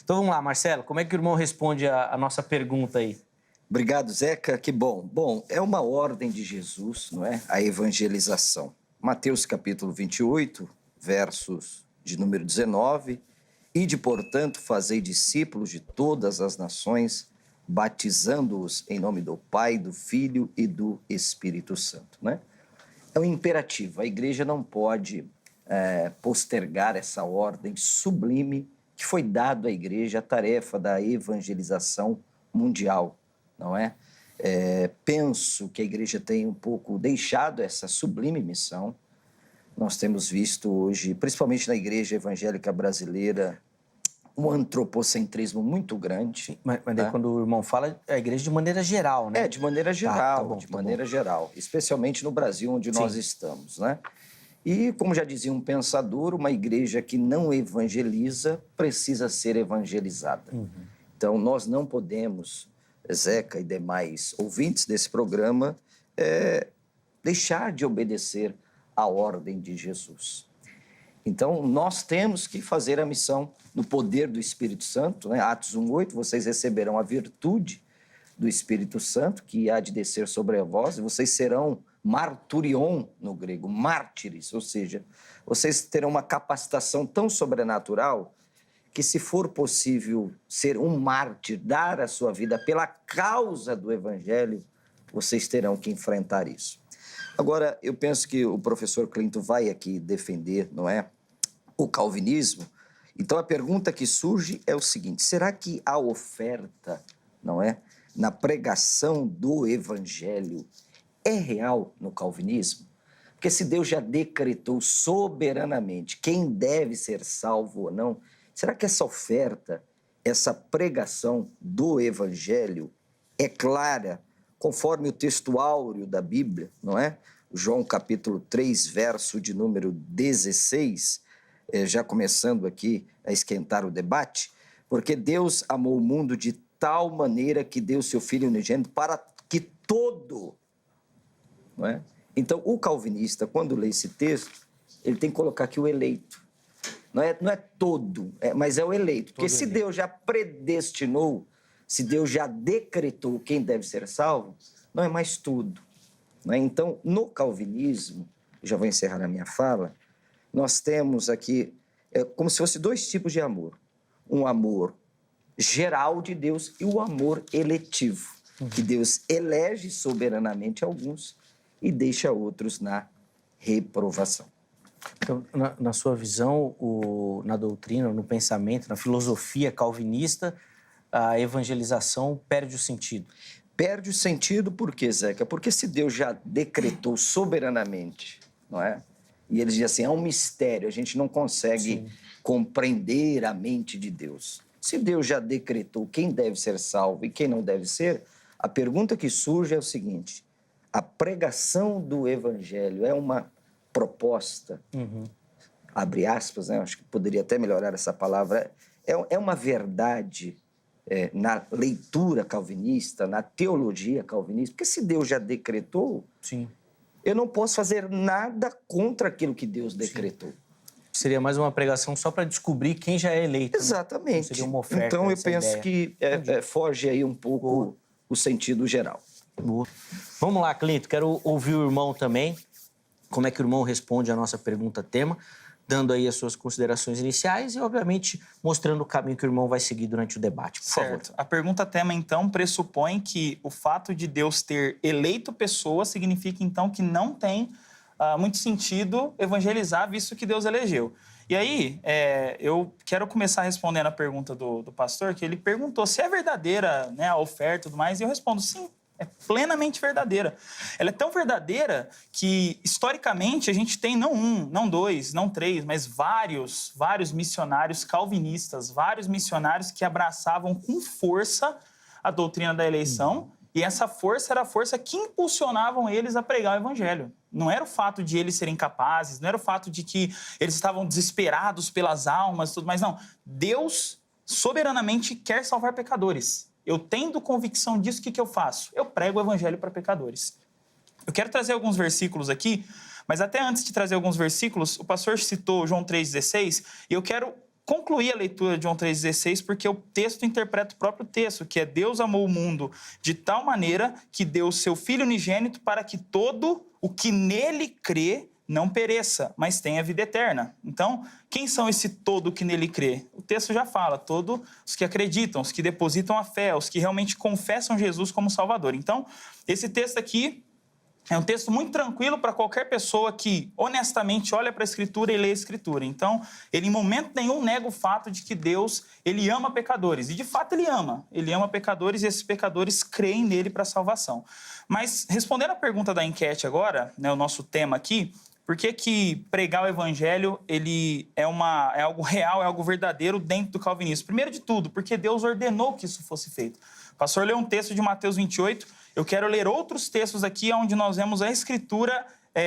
Então vamos lá, Marcelo, como é que o irmão responde a nossa pergunta aí? Obrigado, Zeca, que bom. Bom, é uma ordem de Jesus, não é? A evangelização. Mateus capítulo 28, versos de número 19. Ide, portanto, fazei discípulos de todas as nações, batizando-os em nome do Pai, do Filho e do Espírito Santo, né? É um imperativo. A igreja não pode postergar essa ordem sublime que foi dado à igreja, a tarefa da evangelização mundial, não é? Penso que a igreja tem um pouco deixado essa sublime missão. Nós temos visto hoje, principalmente na igreja evangélica brasileira, um antropocentrismo muito grande. Mas daí quando o irmão fala, é a igreja de maneira geral, né? De maneira geral, bom, de maneira geral, especialmente no Brasil, onde nós estamos, né? E, como já dizia um pensador, uma igreja que não evangeliza precisa ser evangelizada. Então, nós não podemos, Zeca e demais ouvintes desse programa, deixar de obedecer à ordem de Jesus. Então, nós temos que fazer a missão no poder do Espírito Santo, né? Atos 1:8, vocês receberão a virtude do Espírito Santo, que há de descer sobre vós, e vocês serão marturion, no grego, mártires, ou seja, vocês terão uma capacitação tão sobrenatural que, se for possível ser um mártir, dar a sua vida pela causa do Evangelho, vocês terão que enfrentar isso. Agora, eu penso que o professor Clinton vai aqui defender, não é, o calvinismo. Então, a pergunta que surge é o seguinte: será que a oferta, não é, na pregação do Evangelho é real no calvinismo? Porque se Deus já decretou soberanamente quem deve ser salvo ou não, será que essa oferta, essa pregação do Evangelho é clara, conforme o texto áureo da Bíblia, não é? João capítulo 3, verso de número 16, já começando aqui a esquentar o debate, porque Deus amou o mundo de tal maneira que deu seu Filho unigênito para que todo, não é? Então, o calvinista, quando lê esse texto, ele tem que colocar aqui o eleito. Não é todo, mas é o eleito. Porque se Deus já predestinou, se Deus já decretou quem deve ser salvo, não é mais tudo. Não é? Então, no calvinismo, já vou encerrar a minha fala, nós temos aqui como se fosse dois tipos de amor. Um amor geral de Deus e o amor eletivo, que Deus elege soberanamente alguns e deixa outros na reprovação. Então, na sua visão, na doutrina, no pensamento, na filosofia calvinista, a evangelização perde o sentido? Perde o sentido por quê, Zeca? Porque se Deus já decretou soberanamente, não é? E ele diz assim, é um mistério, a gente não consegue compreender a mente de Deus. Se Deus já decretou quem deve ser salvo e quem não deve ser, a pergunta que surge é o seguinte: a pregação do Evangelho é uma proposta, abre aspas, né? Acho que poderia até melhorar essa palavra, é uma verdade na leitura calvinista, na teologia calvinista, porque se Deus já decretou, eu não posso fazer nada contra aquilo que Deus decretou. Seria mais uma pregação só para descobrir quem já é eleito. Exatamente. Não seria uma oferta. Então, eu penso que foge aí um pouco o sentido geral. Boa. Vamos lá, Clinton, quero ouvir o irmão também. Como é que o irmão responde à nossa pergunta-tema, dando aí as suas considerações iniciais e, obviamente, mostrando o caminho que o irmão vai seguir durante o debate. Por favor. A pergunta-tema, então, pressupõe que o fato de Deus ter eleito pessoas significa, então, que não tem muito sentido evangelizar, visto que Deus elegeu. E aí, eu quero começar respondendo a pergunta do pastor, que ele perguntou se é verdadeira, né, a oferta e tudo mais, e eu respondo sim. É plenamente verdadeira. Ela é tão verdadeira que, historicamente, a gente tem não um, não dois, não três, mas vários missionários calvinistas, vários missionários que abraçavam com força a doutrina da eleição, e essa força era a força que impulsionavam eles a pregar o evangelho. Não era o fato de eles serem capazes, não era o fato de que eles estavam desesperados pelas almas e tudo mais, não. Deus, soberanamente, quer salvar pecadores. Eu tendo convicção disso, o que eu faço? Eu prego o evangelho para pecadores. Eu quero trazer alguns versículos aqui, mas até antes de trazer alguns versículos, o pastor citou João 3,16, e eu quero concluir a leitura de João 3,16, porque o texto interpreta o próprio texto, que é Deus amou o mundo de tal maneira que deu o seu Filho unigênito para que todo o que nele crê não pereça, mas tenha vida eterna. Então, quem são esse todo que nele crê? O texto já fala, todos os que acreditam, os que depositam a fé, os que realmente confessam Jesus como Salvador. Então, esse texto aqui é um texto muito tranquilo para qualquer pessoa que, honestamente, olha para a Escritura e lê a Escritura. Então, ele em momento nenhum nega o fato de que Deus, ele ama pecadores. E, de fato, ele ama. Ele ama pecadores e esses pecadores creem nele para a salvação. Mas, respondendo a pergunta da enquete agora, né, o nosso tema aqui, por que que pregar o evangelho ele é algo real, é algo verdadeiro dentro do calvinismo? Primeiro de tudo, porque Deus ordenou que isso fosse feito. O pastor leu um texto de Mateus 28, eu quero ler outros textos aqui onde nós vemos a Escritura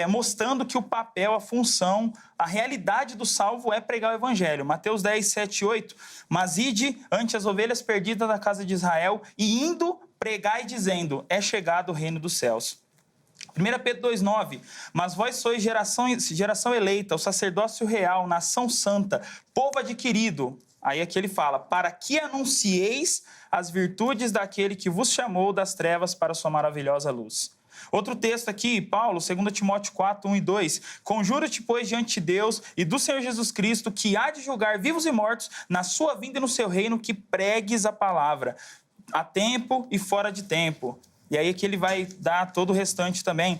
mostrando que o papel, a função, a realidade do salvo é pregar o evangelho. Mateus 10, 7 e 8. Mas ide ante as ovelhas perdidas da casa de Israel e indo pregai dizendo, é chegado o reino dos céus. 1 Pedro 2,9, mas vós sois geração eleita, o sacerdócio real, nação santa, povo adquirido. Aí aqui ele fala, para que anuncieis as virtudes daquele que vos chamou das trevas para a sua maravilhosa luz. Outro texto aqui, Paulo, 2 Timóteo 4, 1 e 2. Conjuro-te, pois, diante de Deus e do Senhor Jesus Cristo, que há de julgar vivos e mortos na sua vinda e no seu reino, que pregues a palavra, a tempo e fora de tempo. E aí que ele vai dar todo o restante também.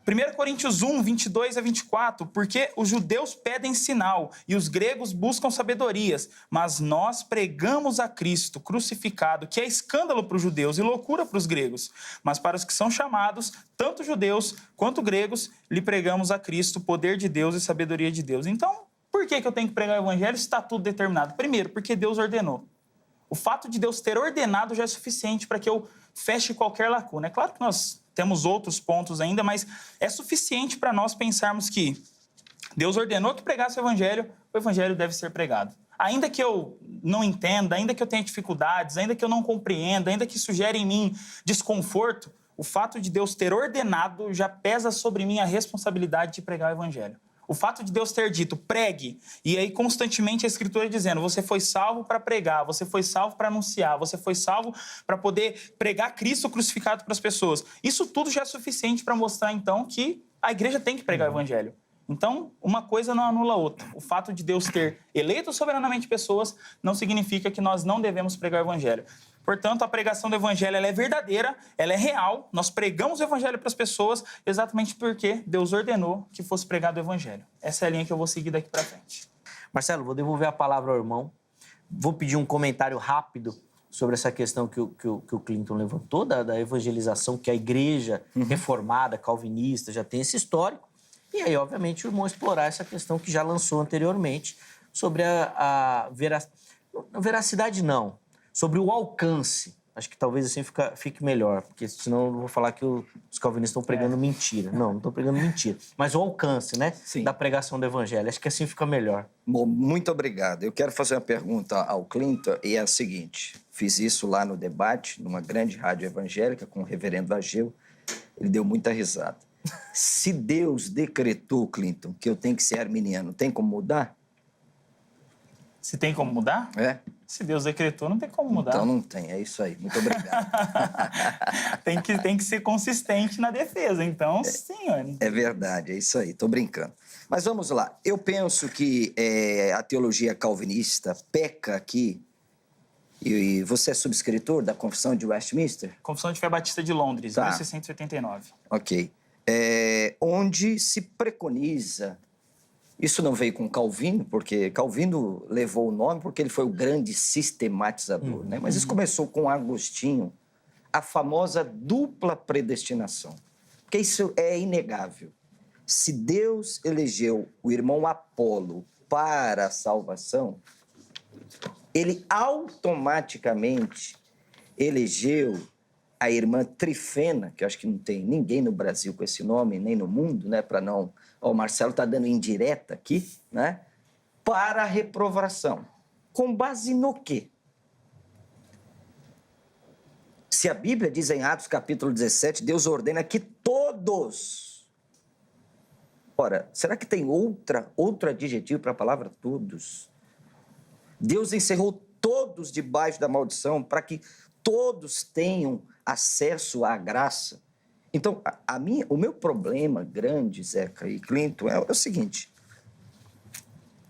1 Coríntios 1, 22 a 24, porque os judeus pedem sinal e os gregos buscam sabedorias, mas nós pregamos a Cristo crucificado, que é escândalo para os judeus e loucura para os gregos. Mas para os que são chamados, tanto judeus quanto gregos, lhe pregamos a Cristo, poder de Deus e sabedoria de Deus. Então, por que eu tenho que pregar o evangelho se está tudo determinado? Primeiro, porque Deus ordenou. O fato de Deus ter ordenado já é suficiente para que eu feche qualquer lacuna. É claro que nós temos outros pontos ainda, mas é suficiente para nós pensarmos que Deus ordenou que pregasse o evangelho deve ser pregado. Ainda que eu não entenda, ainda que eu tenha dificuldades, ainda que eu não compreenda, ainda que isso gere em mim desconforto, o fato de Deus ter ordenado já pesa sobre mim a responsabilidade de pregar o evangelho. O fato de Deus ter dito, pregue, e aí constantemente a Escritura dizendo, você foi salvo para pregar, você foi salvo para anunciar, você foi salvo para poder pregar Cristo crucificado para as pessoas. Isso tudo já é suficiente para mostrar, então, que a igreja tem que pregar o evangelho. Então, uma coisa não anula a outra. O fato de Deus ter eleito soberanamente pessoas não significa que nós não devemos pregar o evangelho. Portanto, a pregação do evangelho ela é verdadeira, ela é real. Nós pregamos o evangelho para as pessoas exatamente porque Deus ordenou que fosse pregado o evangelho. Essa é a linha que eu vou seguir daqui para frente. Marcelo, vou devolver a palavra ao irmão. Vou pedir um comentário rápido sobre essa questão que o Clinton levantou, da evangelização, que a igreja reformada, calvinista, já tem esse histórico. E aí, obviamente, o irmão explorar essa questão que já lançou anteriormente sobre a veracidade, não. Sobre o alcance. Acho que talvez assim fique melhor, porque senão eu vou falar que os calvinistas estão pregando mentira. Não estão pregando mentira. Mas o alcance, né, da pregação do evangelho. Acho que assim fica melhor. Bom, muito obrigado. Eu quero fazer uma pergunta ao Clinton e é a seguinte. Fiz isso lá no debate, numa grande rádio evangélica, com o reverendo Ageu. Ele deu muita risada. Se Deus decretou, Clinton, que eu tenho que ser arminiano, tem como mudar? Se tem como mudar? É. Se Deus decretou, não tem como mudar. Então não tem, é isso aí. Muito obrigado. tem que ser consistente na defesa, então sim. É verdade, é isso aí, tô brincando. Mas vamos lá, eu penso que a teologia calvinista peca aqui, e você é subscritor da Confissão de Westminster? Confissão de Fé Batista de Londres, 1689. Ok. Onde se preconiza... Isso não veio com Calvino, porque Calvino levou o nome porque ele foi o grande sistematizador, né? Mas isso começou com Agostinho, a famosa dupla predestinação. Porque isso é inegável. Se Deus elegeu o irmão Apolo para a salvação, ele automaticamente elegeu a irmã Trifena, que eu acho que não tem ninguém no Brasil com esse nome, nem no mundo, né, para não... O Marcelo está dando indireta aqui, né? Para a reprovação. Com base no quê? Se a Bíblia diz em Atos capítulo 17, Deus ordena que todos... Ora, será que tem outro adjetivo para a palavra todos? Deus encerrou todos debaixo da maldição para que todos tenham acesso à graça. Então, o meu problema grande, Zeca e Clinton, é o seguinte: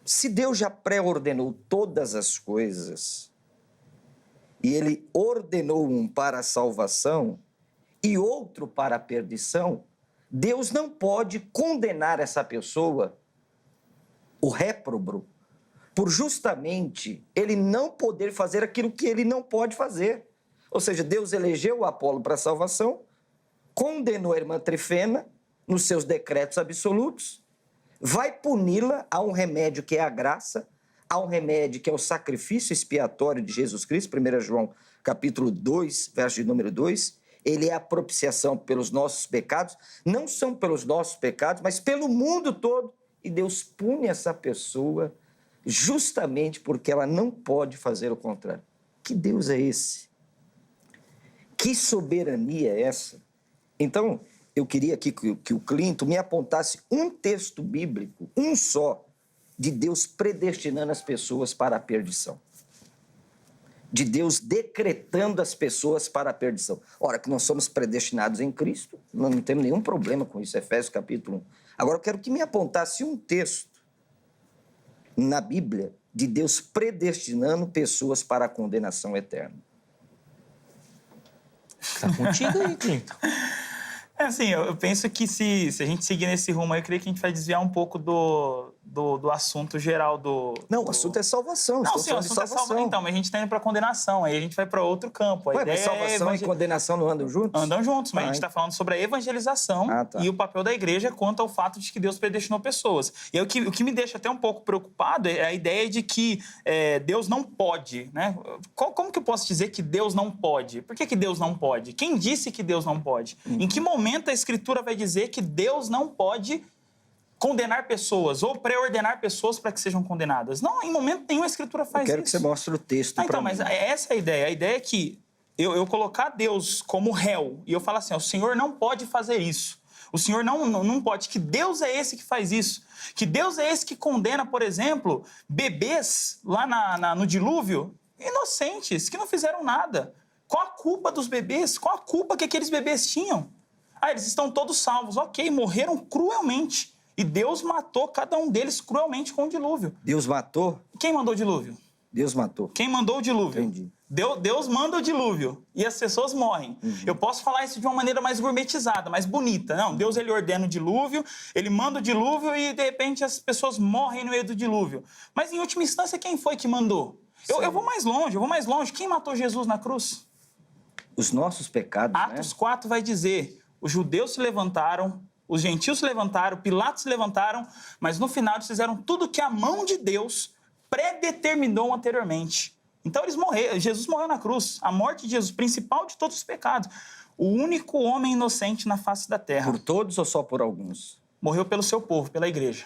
se Deus já pré-ordenou todas as coisas e Ele ordenou um para a salvação e outro para a perdição, Deus não pode condenar essa pessoa, o réprobo, por justamente ele não poder fazer aquilo que ele não pode fazer. Ou seja, Deus elegeu o Apolo para a salvação, condenou a irmã Trifena nos seus decretos absolutos, vai puni-la a um remédio que é a graça, a um remédio que é o sacrifício expiatório de Jesus Cristo, 1 João capítulo 2, verso de número 2, ele é a propiciação pelos nossos pecados, não são pelos nossos pecados, mas pelo mundo todo, e Deus pune essa pessoa justamente porque ela não pode fazer o contrário. Que Deus é esse? Que soberania é essa? Então, eu queria aqui que o Clinton me apontasse um texto bíblico, um só, de Deus predestinando as pessoas para a perdição. De Deus decretando as pessoas para a perdição. Ora, que nós somos predestinados em Cristo, nós não temos nenhum problema com isso, Efésios capítulo 1. Agora, eu quero que me apontasse um texto na Bíblia de Deus predestinando pessoas para a condenação eterna. Tá contigo aí, Clinton. É assim, eu penso que se a gente seguir nesse rumo aí, eu creio que a gente vai desviar um pouco do assunto geral do... Não, o assunto é salvação. Não, sim, o assunto é salvação. Então, mas a gente está indo para condenação, aí a gente vai para outro campo. Mas salvação e condenação não andam juntos? Andam juntos, mas a gente está falando sobre a evangelização e o papel da igreja quanto ao fato de que Deus predestinou pessoas. E aí, o que me deixa até um pouco preocupado é a ideia de que Deus não pode, né? Como que eu posso dizer que Deus não pode? Por que Deus não pode? Quem disse que Deus não pode? Em que momento a Escritura vai dizer que Deus não pode condenar pessoas ou pré-ordenar pessoas para que sejam condenadas? Não, em momento nenhum a Escritura faz isso. Eu quero que você mostre o texto para mim. Então, mas essa é a ideia. A ideia é que eu colocar Deus como réu e eu falar assim, o Senhor não pode fazer isso. O Senhor não pode. Que Deus é esse que faz isso. Que Deus é esse que condena, por exemplo, bebês lá no dilúvio, inocentes, que não fizeram nada. Qual a culpa dos bebês? Qual a culpa que aqueles bebês tinham? Eles estão todos salvos. Ok, morreram cruelmente. E Deus matou cada um deles cruelmente com o dilúvio. Deus matou? Quem mandou o dilúvio? Deus matou. Quem mandou o dilúvio? Entendi. Deus manda o dilúvio e as pessoas morrem. Uhum. Eu posso falar isso de uma maneira mais gourmetizada, mais bonita. Não, Deus ele ordena o dilúvio, ele manda o dilúvio e de repente as pessoas morrem no meio do dilúvio. Mas em última instância, quem foi que mandou? Eu vou mais longe. Quem matou Jesus na cruz? Os nossos pecados, Atos 4 vai dizer, os judeus se levantaram, os gentios se levantaram, Pilatos se levantaram, mas no final eles fizeram tudo que a mão de Deus predeterminou anteriormente. Então eles morreram, Jesus morreu na cruz, a morte de Jesus, principal de todos os pecados. O único homem inocente na face da terra. Por todos ou só por alguns? Morreu pelo seu povo, pela igreja.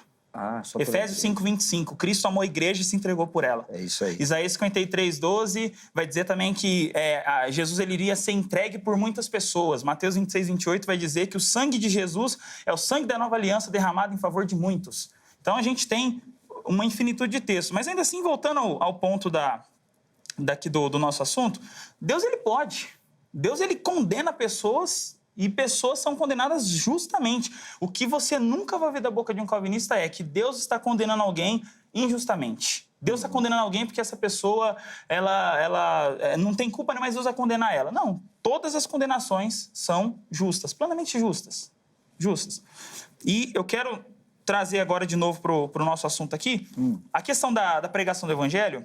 Só Efésios 5:25, Cristo amou a igreja e se entregou por ela. É isso aí. Isaías 53:12 vai dizer também que Jesus ele iria ser entregue por muitas pessoas. Mateus 26:28 vai dizer que o sangue de Jesus é o sangue da nova aliança derramado em favor de muitos. Então a gente tem uma infinitude de textos. Mas ainda assim, voltando ao ponto daqui do nosso assunto, Deus ele pode. Deus ele condena pessoas e pessoas são condenadas justamente. O que você nunca vai ver da boca de um calvinista é que Deus está condenando alguém injustamente. Deus está condenando alguém porque essa pessoa ela não tem culpa, mas Deus vai condenar ela. Não, todas as condenações são justas, plenamente justas. E eu quero trazer agora de novo para o nosso assunto aqui, a questão da pregação do evangelho,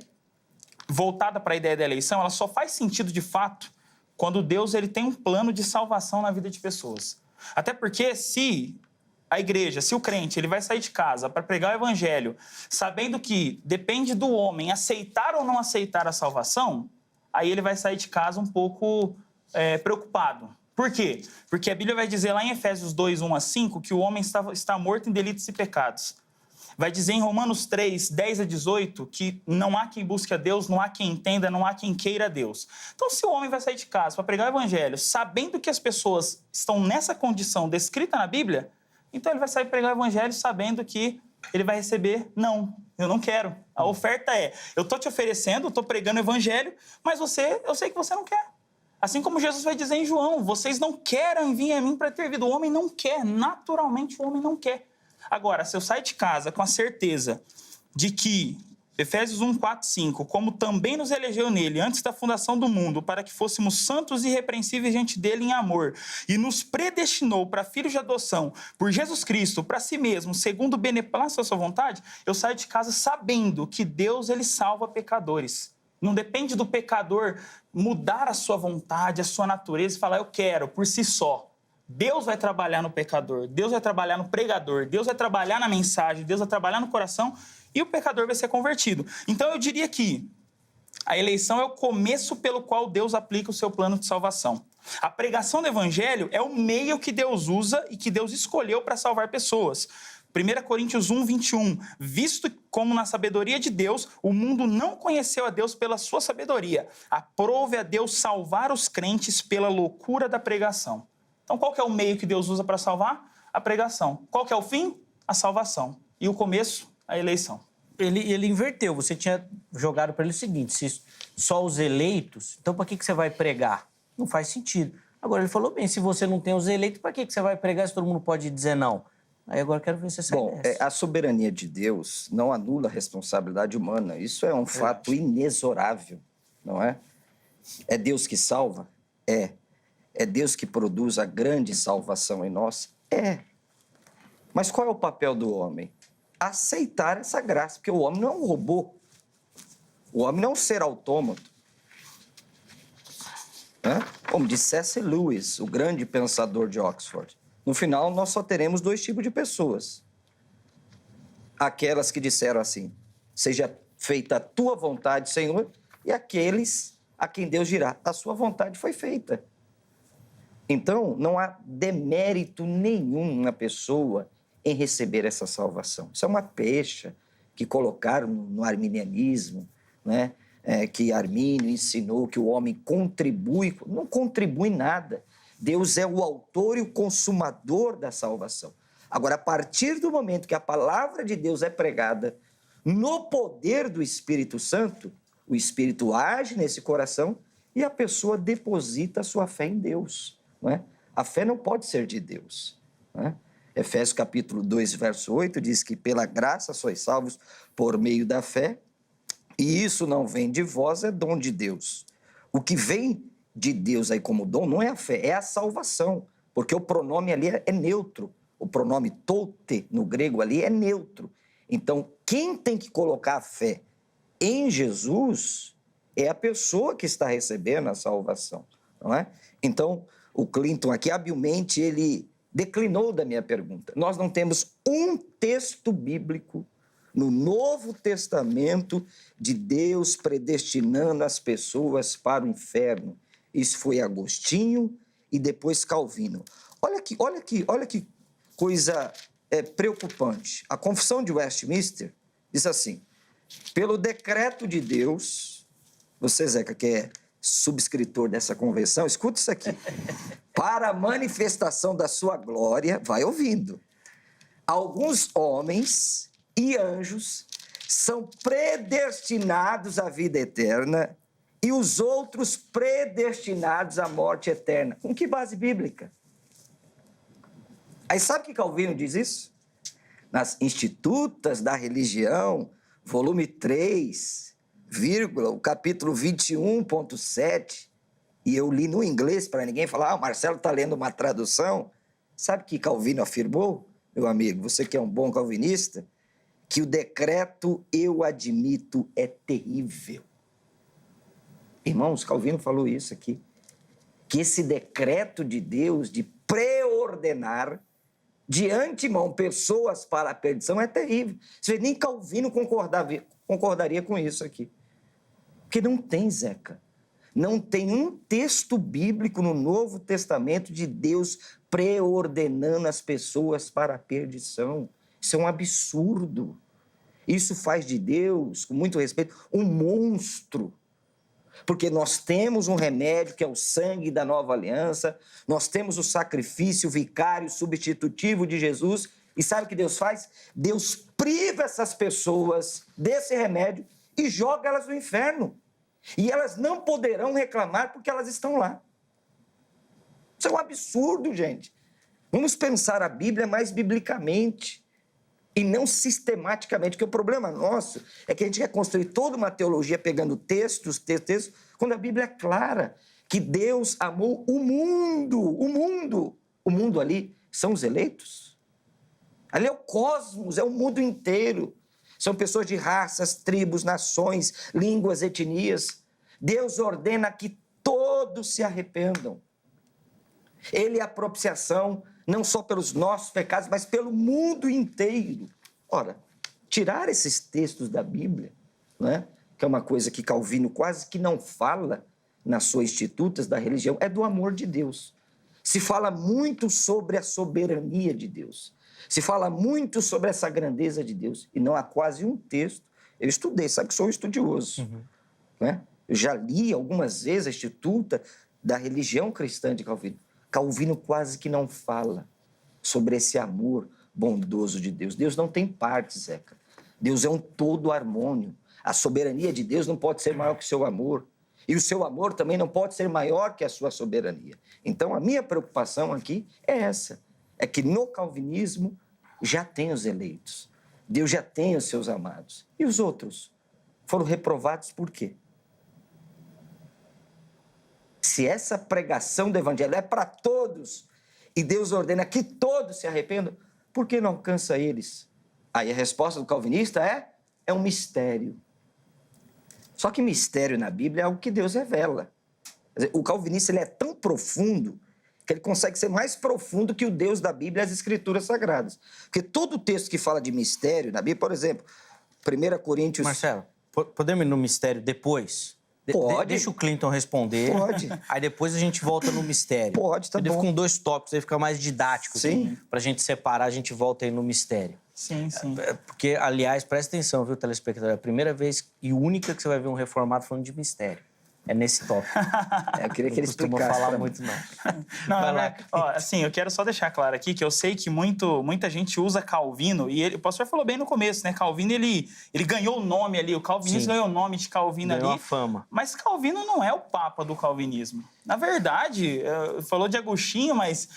voltada para a ideia da eleição, ela só faz sentido de fato quando Deus ele tem um plano de salvação na vida de pessoas. Até porque se a igreja, se o crente, ele vai sair de casa para pregar o evangelho, sabendo que depende do homem aceitar ou não aceitar a salvação, aí ele vai sair de casa um pouco preocupado. Por quê? Porque a Bíblia vai dizer lá em Efésios 2:1-5, que o homem está morto em delitos e pecados. Vai dizer em Romanos 3:10-18, que não há quem busque a Deus, não há quem entenda, não há quem queira a Deus. Então, se o homem vai sair de casa para pregar o evangelho, sabendo que as pessoas estão nessa condição descrita na Bíblia, então ele vai sair para pregar o evangelho sabendo que ele vai receber não. Eu não quero. A oferta é, eu estou te oferecendo, eu estou pregando o evangelho, mas eu sei que você não quer. Assim como Jesus vai dizer em João, vocês não querem vir a mim para ter vida. O homem não quer, naturalmente o homem não quer. Agora, se eu sair de casa com a certeza de que Efésios 1, 4, 5, como também nos elegeu nele antes da fundação do mundo, para que fôssemos santos e irrepreensíveis diante dele em amor, e nos predestinou para filhos de adoção por Jesus Cristo, para si mesmo, segundo o beneplácito da sua vontade, eu saio de casa sabendo que Deus, ele salva pecadores. Não depende do pecador mudar a sua vontade, a sua natureza e falar, eu quero, por si só. Deus vai trabalhar no pecador, Deus vai trabalhar no pregador, Deus vai trabalhar na mensagem, Deus vai trabalhar no coração e o pecador vai ser convertido. Então eu diria que a eleição é o começo pelo qual Deus aplica o seu plano de salvação. A pregação do evangelho é o meio que Deus usa e que Deus escolheu para salvar pessoas. 1 Coríntios 1, 21, visto como na sabedoria de Deus, o mundo não conheceu a Deus pela sua sabedoria, aprove a Deus salvar os crentes pela loucura da pregação. Então, qual que é o meio que Deus usa para salvar? A pregação. Qual que é o fim? A salvação. E o começo? A eleição. Ele inverteu. Você tinha jogado para ele o seguinte, se só os eleitos, então para que você vai pregar? Não faz sentido. Agora ele falou bem, se você não tem os eleitos, para que você vai pregar se todo mundo pode dizer não? Aí agora eu quero ver se você sai dessa. A soberania de Deus não anula a responsabilidade humana. Isso é um fato inexorável, não é? É Deus que salva? É. É Deus que produz a grande salvação em nós? É. Mas qual é o papel do homem? Aceitar essa graça, porque o homem não é um robô. O homem não é um ser autômato. Como disse C.S. Lewis, o grande pensador de Oxford, no final nós só teremos 2 tipos de pessoas. Aquelas que disseram assim, seja feita a tua vontade, Senhor, e aqueles a quem Deus dirá, a sua vontade foi feita. Então, não há demérito nenhum na pessoa em receber essa salvação. Isso é uma pecha que colocaram no arminianismo, né? Que Armínio ensinou que o homem contribui. Não contribui nada. Deus é o autor e o consumador da salvação. Agora, a partir do momento que a palavra de Deus é pregada no poder do Espírito Santo, o Espírito age nesse coração e a pessoa deposita a sua fé em Deus. Não é? A fé não pode ser de Deus. Não é? Efésios capítulo 2, verso 8, diz que pela graça sois salvos por meio da fé, e isso não vem de vós, é dom de Deus. O que vem de Deus aí como dom não é a fé, é a salvação, porque o pronome ali é neutro. O pronome tote, no grego ali, é neutro. Então, quem tem que colocar a fé em Jesus é a pessoa que está recebendo a salvação, não é? Então, o Clinton aqui, habilmente, ele declinou da minha pergunta. Nós não temos um texto bíblico no Novo Testamento de Deus predestinando as pessoas para o inferno. Isso foi Agostinho e depois Calvino. Olha que coisa preocupante. A Confissão de Westminster diz assim, pelo decreto de Deus, você, Zeca, que é subscritor dessa convenção, escuta isso aqui. Para a manifestação da sua glória, vai ouvindo. Alguns homens e anjos são predestinados à vida eterna e os outros predestinados à morte eterna. Com que base bíblica? Aí sabe que Calvino diz isso? Nas Institutas da Religião, volume 3, o capítulo 21.7, e eu li no inglês para ninguém falar, o Marcelo está lendo uma tradução. Sabe que Calvino afirmou, meu amigo, você que é um bom calvinista, que o decreto, eu admito, é terrível. Irmãos, Calvino falou isso aqui, que esse decreto de Deus de preordenar de antemão pessoas para a perdição é terrível. Nem Calvino concordaria com isso aqui. Porque não tem, Zeca. Não tem um texto bíblico no Novo Testamento de Deus preordenando as pessoas para a perdição. Isso é um absurdo. Isso faz de Deus, com muito respeito, um monstro. Porque nós temos um remédio que é o sangue da nova aliança, nós temos o sacrifício vicário substitutivo de Jesus, E sabe o que Deus faz? Deus priva essas pessoas desse remédio e joga elas no inferno. E elas não poderão reclamar porque elas estão lá. Isso é um absurdo, gente. Vamos pensar a Bíblia mais biblicamente e não sistematicamente, porque o problema nosso é que a gente quer construir toda uma teologia pegando textos, quando a Bíblia é clara que Deus amou o mundo. O mundo ali são os eleitos. Ali é o cosmos, é o mundo inteiro. São pessoas de raças, tribos, nações, línguas, etnias. Deus ordena que todos se arrependam. Ele é a propiciação, não só pelos nossos pecados, mas pelo mundo inteiro. Ora, tirar esses textos da Bíblia, né, que é uma coisa que Calvino quase que não fala nas suas Institutas da religião, é do amor de Deus. Se fala muito sobre a soberania de Deus. Se fala muito sobre essa grandeza de Deus. E não há quase um texto. Eu estudei, sabe que sou estudioso. Né? Eu já li algumas vezes a Instituta da religião cristã de Calvino. Calvino quase que não fala sobre esse amor bondoso de Deus. Deus não tem partes, Zeca. Deus é um todo harmônio. A soberania de Deus não pode ser maior que o seu amor. E o seu amor também não pode ser maior que a sua soberania. Então, a minha preocupação aqui é essa. É que no calvinismo já tem os eleitos. Deus já tem os seus amados. E os outros? Foram reprovados por quê? Se essa pregação do evangelho é para todos e Deus ordena que todos se arrependam, por que não alcança eles? Aí a resposta do calvinista é um mistério. Só que mistério na Bíblia é algo que Deus revela. Quer dizer, o calvinista ele é tão profundo que ele consegue ser mais profundo que o Deus da Bíblia e as Escrituras Sagradas. Porque todo texto que fala de mistério na Bíblia, por exemplo, 1 Coríntios... Marcelo, podemos ir no mistério depois? Pode. Deixa o Clinton responder. Pode. Aí depois a gente volta no mistério. Pode, tá Eu bom. devo com 2 tópicos, aí fica mais didático. Sim. Pra gente separar, a gente volta aí no mistério. Sim. Porque, aliás, presta atenção, viu, telespectador? É a primeira vez e única que você vai ver um reformado falando de mistério. É nesse tópico. Eu queria que ele Não costuma explicasse falar pra mim. muito, não. Não, Vai lá. ó, assim, eu quero só deixar claro aqui que eu sei que muita gente usa Calvino, e o pastor falou bem no começo, né? Calvino, ele ganhou o nome ali, o calvinismo Sim. ganhou o nome de Calvino Ganhou ali. a fama. Mas Calvino não é o papa do calvinismo. Na verdade, falou de Agostinho, mas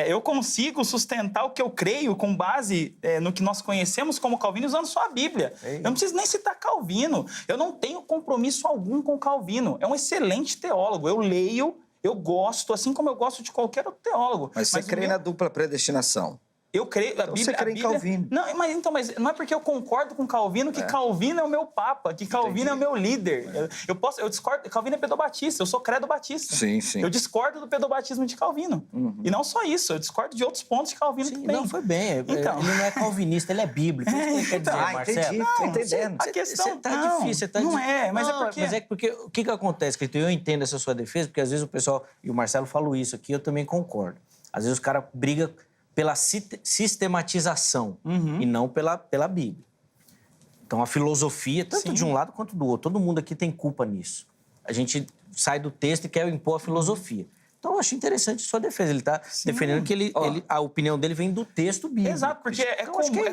eu consigo sustentar o que eu creio com base no que nós conhecemos como Calvino usando só a Bíblia. Ei. Eu não preciso nem citar Calvino. Eu não tenho compromisso algum com Calvino. É um excelente teólogo. Eu leio, eu gosto, assim como eu gosto de qualquer outro teólogo. Mas você crê na dupla predestinação. Eu creio... Então você crê em Calvino. Não, mas não é porque eu concordo com Calvino que Calvino é o meu papa, que Calvino é o meu líder. Eu discordo... Calvino é pedobatista, eu sou credo batista. Sim. Eu discordo do pedobatismo de Calvino. E não só isso, eu discordo de outros pontos de Calvino Sim, também. não, foi bem. Então. Ele não é calvinista, ele é bíblico. Isso que ele quer dizer, Marcelo. Entendi, tô entendendo. A questão... Você tá difícil, você tá não difícil. é, mas Não, é porque... Mas é porque o que acontece, Cleiton? Eu entendo essa sua defesa, porque às vezes o pessoal, e o Marcelo falou isso aqui, eu também concordo. Às vezes os caras brigam pela sistematização e não pela Bíblia. Então a filosofia, tanto Sim. de um lado quanto do outro, todo mundo aqui tem culpa nisso. A gente sai do texto e quer impor a filosofia. Então eu acho interessante a sua defesa. Ele está defendendo que a opinião dele vem do texto bíblico. Exato, porque Então, acho que é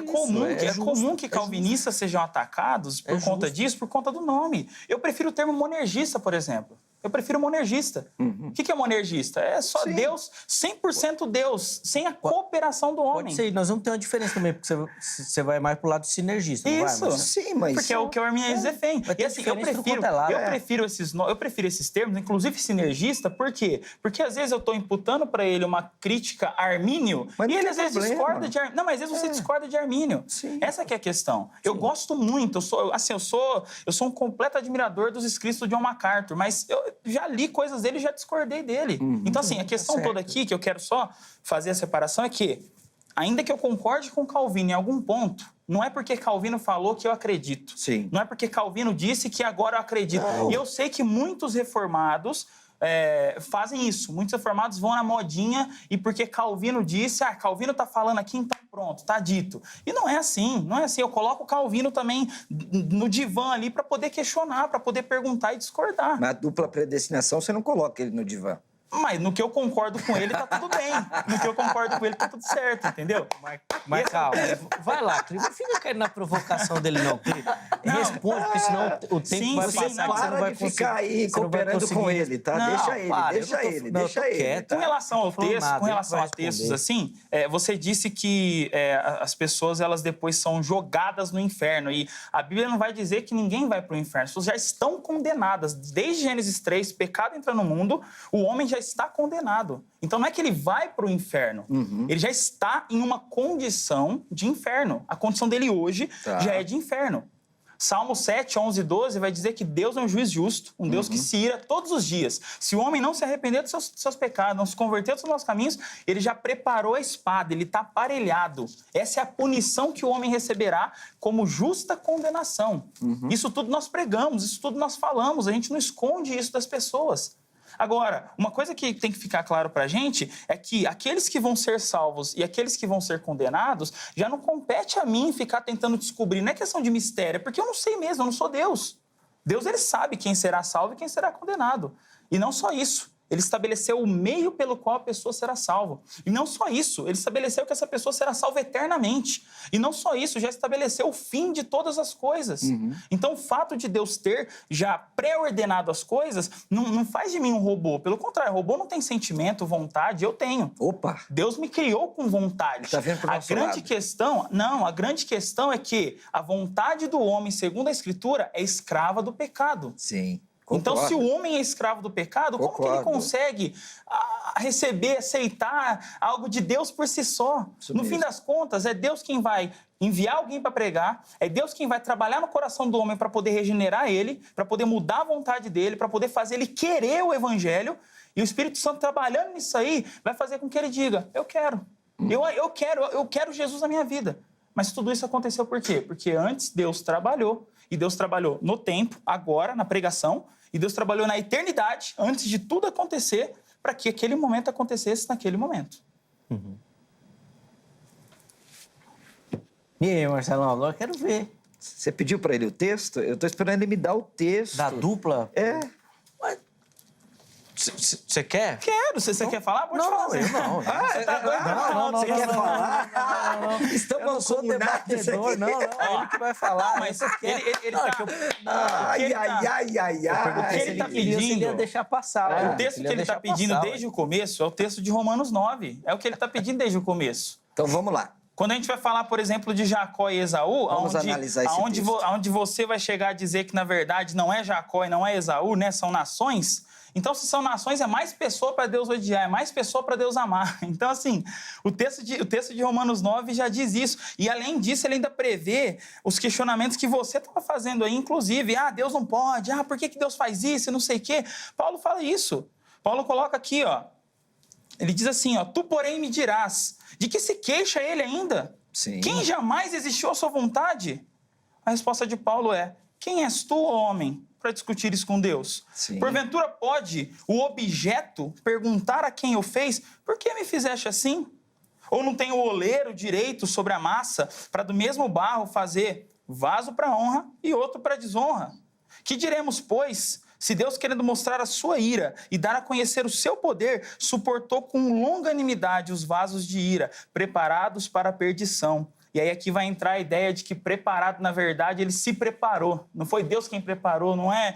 isso, comum que é calvinistas sejam atacados por conta justo. disso, por conta do nome. Eu prefiro o termo monergista, por exemplo. Eu prefiro monergista. O que é monergista? É só Sim. Deus, 100% Deus, sem a cooperação do homem. Pode ser, nós vamos ter uma diferença também, porque você vai mais pro lado sinergista, não vai, Isso. Marcelo? Sim, mas... Porque é o que o Arminianismo defende. Vai ter E assim, eu diferença do quanto é lado. prefiro esses termos, inclusive sinergista, por quê? Porque às vezes eu estou imputando para ele uma crítica a Armínio Mas e não ele tem às vezes problema. discorda de Armínio. Não, mas às vezes você discorda de Armínio. Sim. Essa que é a questão. Eu gosto muito, eu sou um completo admirador dos escritos do John MacArthur, mas eu já li coisas dele e já discordei dele. Então, assim, a questão toda aqui, que eu quero só fazer a separação, é que, ainda que eu concorde com Calvino em algum ponto, não é porque Calvino falou que eu acredito. Sim. Não é porque Calvino disse que agora eu acredito. E eu sei que muitos reformados fazem isso. Muitos reformados vão na modinha e porque Calvino disse, Calvino tá falando aqui, então pronto, tá dito. E não é assim, não é assim. Eu coloco o Calvino também no divã ali para poder questionar, para poder perguntar e discordar. Na dupla predestinação, você não coloca ele no divã. Mas no que eu concordo com ele, tá tudo bem. No que eu concordo com ele, tá tudo certo, entendeu? Mas calma, vai lá, Cris. Não fica querendo na provocação dele, não, Cris. Responde, porque senão o tempo vai passar. Não, para de ficar aí cooperando com ele, tá? Não, deixa ele. Com relação ao texto, com relação a textos assim, você disse que as pessoas, elas depois são jogadas no inferno. E a Bíblia não vai dizer que ninguém vai para o inferno. As pessoas já estão condenadas. Desde Gênesis 3, pecado entra no mundo, o homem já está condenado. Então não é que ele vai para o inferno. Ele já está em uma condição de inferno. A condição dele hoje já é de inferno. Salmo 7, 11 e 12 vai dizer que Deus é um juiz justo, um Deus que se ira todos os dias. Se o homem não se arrepender dos seus pecados, não se converter dos seus caminhos, ele já preparou a espada, ele está aparelhado. Essa é a punição que o homem receberá como justa condenação. Isso tudo nós pregamos, isso tudo nós falamos, a gente não esconde isso das pessoas. Agora, uma coisa que tem que ficar claro pra gente é que aqueles que vão ser salvos e aqueles que vão ser condenados, já não compete a mim ficar tentando descobrir. Não é questão de mistério, é porque eu não sei mesmo, eu não sou Deus. Deus, ele sabe quem será salvo e quem será condenado. E não só isso. Ele estabeleceu o meio pelo qual a pessoa será salva. E não só isso, ele estabeleceu que essa pessoa será salva eternamente. E não só isso, já estabeleceu o fim de todas as coisas. Então, o fato de Deus ter já pré-ordenado as coisas não faz de mim um robô. Pelo contrário, robô não tem sentimento, vontade, eu tenho. Opa! Deus me criou com vontade. Tá vendo pro nosso lado. A grande questão é que a vontade do homem, segundo a Escritura, é escrava do pecado. Sim. Então, se o homem é escravo do pecado, como que ele consegue receber, aceitar algo de Deus por si só? No fim das contas, é Deus quem vai enviar alguém para pregar, é Deus quem vai trabalhar no coração do homem para poder regenerar ele, para poder mudar a vontade dele, para poder fazer ele querer o evangelho. E o Espírito Santo trabalhando nisso aí vai fazer com que ele diga, eu quero. Eu quero Jesus na minha vida. Mas tudo isso aconteceu por quê? Porque antes Deus trabalhou. E Deus trabalhou no tempo, agora, na pregação. E Deus trabalhou na eternidade, antes de tudo acontecer, para que aquele momento acontecesse naquele momento. E aí, Marcelão, agora eu quero ver. Você pediu para ele o texto? Eu estou esperando ele me dar o texto. Da dupla? É. Você quer? Quero. Se você quer falar, pode falar. Não. Você tá doido? Não. Você quer falar? Não. Estamos combinados aqui. Não. É ele que vai falar. Mas ele Não, tá... Ai. O que ele tá pedindo... Ele ia deixar passar. O texto que ele está pedindo desde o começo é o texto de Romanos 9. É o que ele está pedindo desde o começo. Então, vamos lá. Quando a gente vai falar, por exemplo, de Jacó e Esaú, Vamos analisar esse texto. onde você vai chegar a dizer que, na verdade, não é Jacó e não é Esaú, né? São nações. Então, se são nações, é mais pessoa para Deus odiar, é mais pessoa para Deus amar. Então, assim, o texto de Romanos 9 já diz isso. E, além disso, ele ainda prevê os questionamentos que você estava fazendo aí, inclusive. Deus não pode. Por que Deus faz isso e não sei o quê? Paulo fala isso. Paulo coloca aqui, ó. Ele diz assim, ó. Tu, porém, me dirás, de que se queixa ele ainda? Sim. Quem jamais existiu à sua vontade? A resposta de Paulo é, quem és tu, homem, para discutir isso com Deus? Sim. Porventura pode o objeto perguntar a quem o fez, por que me fizeste assim? Ou não tem o oleiro direito sobre a massa para do mesmo barro fazer vaso para honra e outro para desonra? Que diremos, pois, se Deus, querendo mostrar a sua ira e dar a conhecer o seu poder, suportou com longanimidade os vasos de ira, preparados para a perdição? E aí aqui vai entrar a ideia de que preparado, na verdade, ele se preparou. Não foi Deus quem preparou, não é?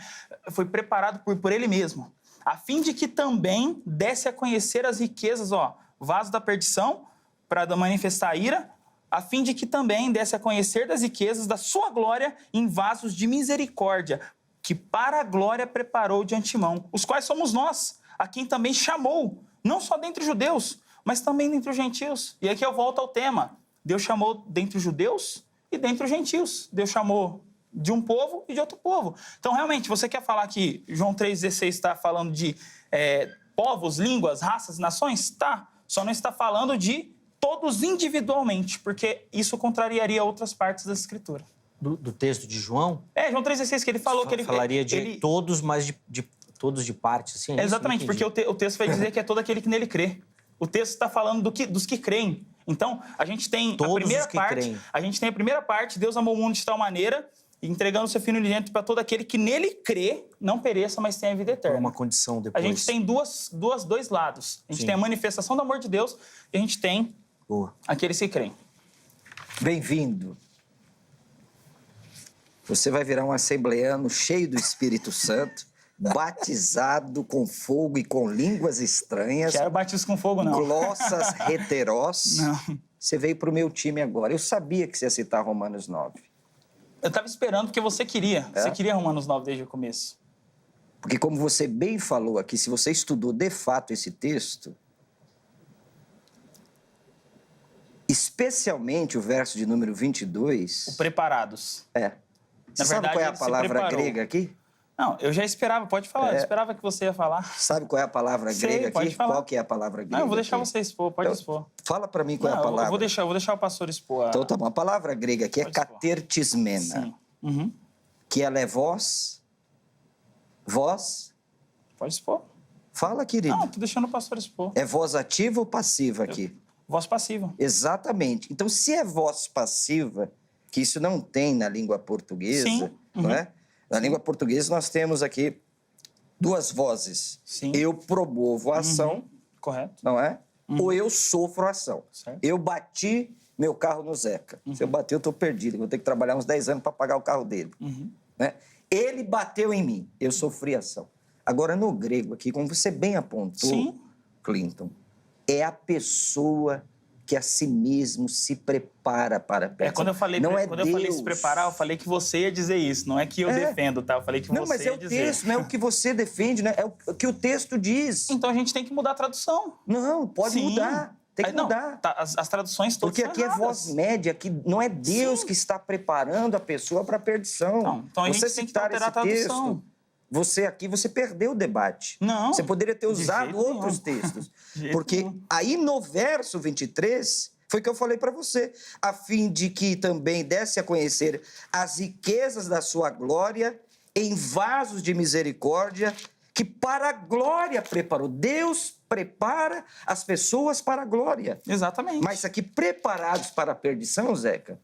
Foi preparado por ele mesmo. A fim de que também desse a conhecer as riquezas, vaso da perdição, para manifestar a ira, a fim de que também desse a conhecer das riquezas da sua glória em vasos de misericórdia, que para a glória preparou de antemão, os quais somos nós, a quem também chamou, não só dentre os judeus, mas também dentre os gentios. E aqui eu volto ao tema. Deus chamou dentre os judeus e dentre os gentios. Deus chamou de um povo e de outro povo. Então, realmente, você quer falar que João 3,16 está falando de povos, línguas, raças, nações? Tá. Só não está falando de todos individualmente, porque isso contrariaria outras partes da Escritura. Do texto de João? João 3,16, que ele falou que ele... Falaria de todos, mas de todos de parte, assim? Exatamente, porque o texto vai dizer que é todo aquele que nele crê. O texto está falando dos que creem. Então, a gente tem a primeira parte, Deus amou o mundo de tal maneira, entregando o seu Filho unigênito para todo aquele que nele crê, não pereça, mas tenha a vida Por eterna. uma condição A depois. gente tem dois lados. A gente Sim. tem a manifestação do amor de Deus e a gente tem Boa. aqueles que creem. Bem-vindo. Você vai virar um assembleano cheio do Espírito Santo, batizado com fogo e com línguas estranhas, Quero batismo com fogo, não. glossas heterós. Não. Você veio para o meu time agora. Eu sabia que você ia citar Romanos 9. Eu estava esperando porque você queria. É? Você queria Romanos 9 desde o começo. Porque como você bem falou aqui, se você estudou de fato esse texto, especialmente o verso de número 22... O preparados. Você sabe verdade, qual é a ele se palavra preparou. grega aqui? Não, eu já esperava, pode falar. Eu esperava que você ia falar. Sabe qual é a palavra Sei, grega pode aqui? falar. Qual que é a palavra grega? Não, eu vou deixar aqui? você expor, pode Eu- expor. Fala para mim qual é Não, a palavra. eu vou deixar o pastor expor. Então tá bom. A palavra grega aqui é Pode expor. catertismena, Sim. Uhum. que ela é voz. Pode expor. Fala, querido. Não, tô deixando o pastor expor. É voz ativa ou passiva aqui? Voz passiva. Exatamente. Então, se é voz passiva, que isso não tem na língua portuguesa, Sim. não é? Na língua portuguesa nós temos aqui duas vozes. Sim. Eu promovo a ação, Correto. não é? Ou eu sofro a ação. Certo. Eu bati meu carro no Zeca. Se eu bater, eu estou perdido. Eu vou ter que trabalhar uns 10 anos para pagar o carro dele. Né? Ele bateu em mim. Eu sofri a ação. Agora, no grego aqui, como você bem apontou, Sim. Clinton, é a pessoa que a si mesmo se prepara para a perdição. Quando eu falei, não é quando eu falei Deus. se preparar, eu falei que você ia dizer isso. Não é que eu defendo, tá? Eu falei que Não, você mas é ia o dizer. texto, não é o que você defende, né? É o que o texto diz. Então a gente tem que mudar a tradução. Não, pode Sim. mudar. Tem que Aí, não, mudar. tá, as traduções todas Porque são aqui é erradas. voz média, que não é Deus Sim. que está preparando a pessoa para a perdição. Não, então a você gente tem que citar alterar esse a tradução. texto, você perdeu o debate. Não, Você poderia ter de usado jeito outros nenhum. textos. De jeito Porque nenhum. aí no verso 23, foi que eu falei para você, a fim de que também desse a conhecer as riquezas da sua glória em vasos de misericórdia, que para a glória preparou. Deus prepara as pessoas para a glória. Exatamente. Mas aqui, preparados para a perdição, Zeca,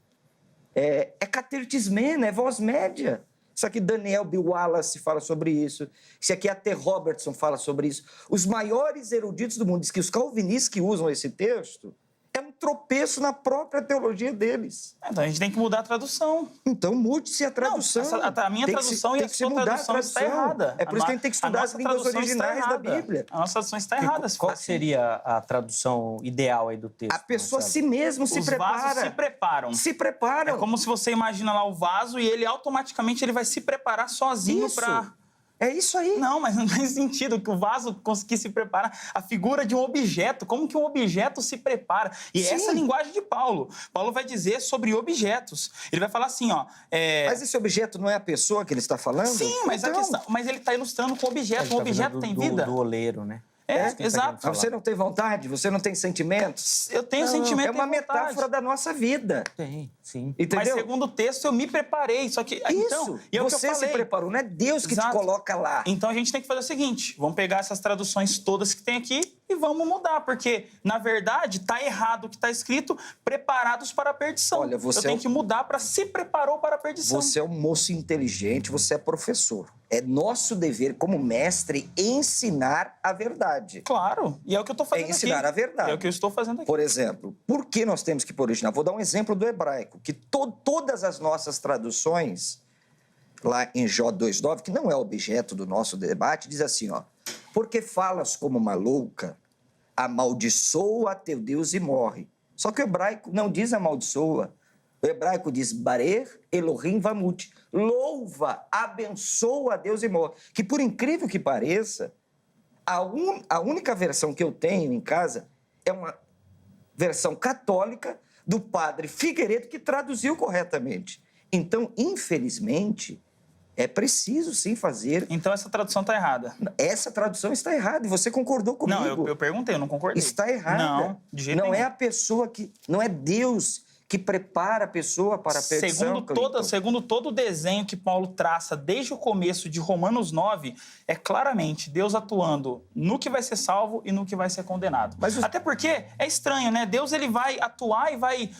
é catertismena, é voz média. Isso aqui Daniel B. Wallace fala sobre isso. Isso aqui a T. Robertson fala sobre isso. Os maiores eruditos do mundo dizem que os calvinistas que usam esse texto é um tropeço na própria teologia deles. Então a gente tem que mudar a tradução. Então mude-se a tradução. Não, a minha Tem que se- tradução e tem a que se sua mudar a tradução está tradução. errada. É por isso que a gente tem que estudar as nossa línguas tradução está originais da errada. Bíblia. A nossa tradução está errada. se Qual for assim. seria a tradução ideal aí do texto? A pessoa a Marcelo? si mesmo se Os prepara. vasos se preparam. Se preparam. É como se você imagina lá o vaso e ele automaticamente ele vai se preparar sozinho Isso. para... É isso aí. Não, mas não tem sentido que o vaso conseguir se preparar. A figura de um objeto, como que um objeto se prepara? E Sim. essa é a linguagem de Paulo. Paulo vai dizer sobre objetos. Ele vai falar assim, ó... Mas esse objeto não é a pessoa que ele está falando? Sim, mas, Então, mas ele está ilustrando com objeto. Ele Um tá objeto falando tem do- vida? Do oleiro, né? É, isso que ele tá exato. querendo falar. Você não tem vontade? Você não tem sentimentos? Eu tenho Não, sentimento É uma e vontade. metáfora da nossa vida. Tem, sim. Mas Entendeu? segundo o texto, eu me preparei. Só que. Isso. Então, e é o que eu Você se falei. preparou. Não é Deus que Exato. te coloca lá. Então a gente tem que fazer o seguinte: vamos pegar essas traduções todas que tem aqui e vamos mudar, porque, na verdade, está errado o que está escrito, preparados para a perdição. Olha, você eu tenho é o- que mudar para se preparou para a perdição. Você é um moço inteligente, você é professor. É nosso dever, como mestre, ensinar a verdade. Claro, e é o que eu estou fazendo aqui. ensinar a verdade. É o que eu estou fazendo aqui. Por exemplo, por que nós temos que ir para o original? Vou dar um exemplo do hebraico, que todas as nossas traduções, lá em Jó 2,9, que não é objeto do nosso debate, diz assim, ó, porque falas como uma louca, amaldiçoa teu Deus e morre. Só que o hebraico não diz amaldiçoa. O hebraico diz Barer Elohim Vamut. Louva, abençoa a Deus e morre. Que por incrível que pareça, a única versão que eu tenho em casa é uma versão católica do padre Figueiredo que traduziu corretamente. Então, infelizmente, é preciso sim fazer. Então essa tradução está errada. Essa tradução está errada e você concordou comigo. Não, eu perguntei, eu não concordei. Está errada. Não, de jeito Não nenhum. é a pessoa que. Não é Deus que prepara a pessoa para a perdição. Segundo todo o desenho que Paulo traça desde o começo de Romanos 9, é claramente Deus atuando no que vai ser salvo e no que vai ser condenado. Até porque é estranho, né? Deus ele vai atuar e vai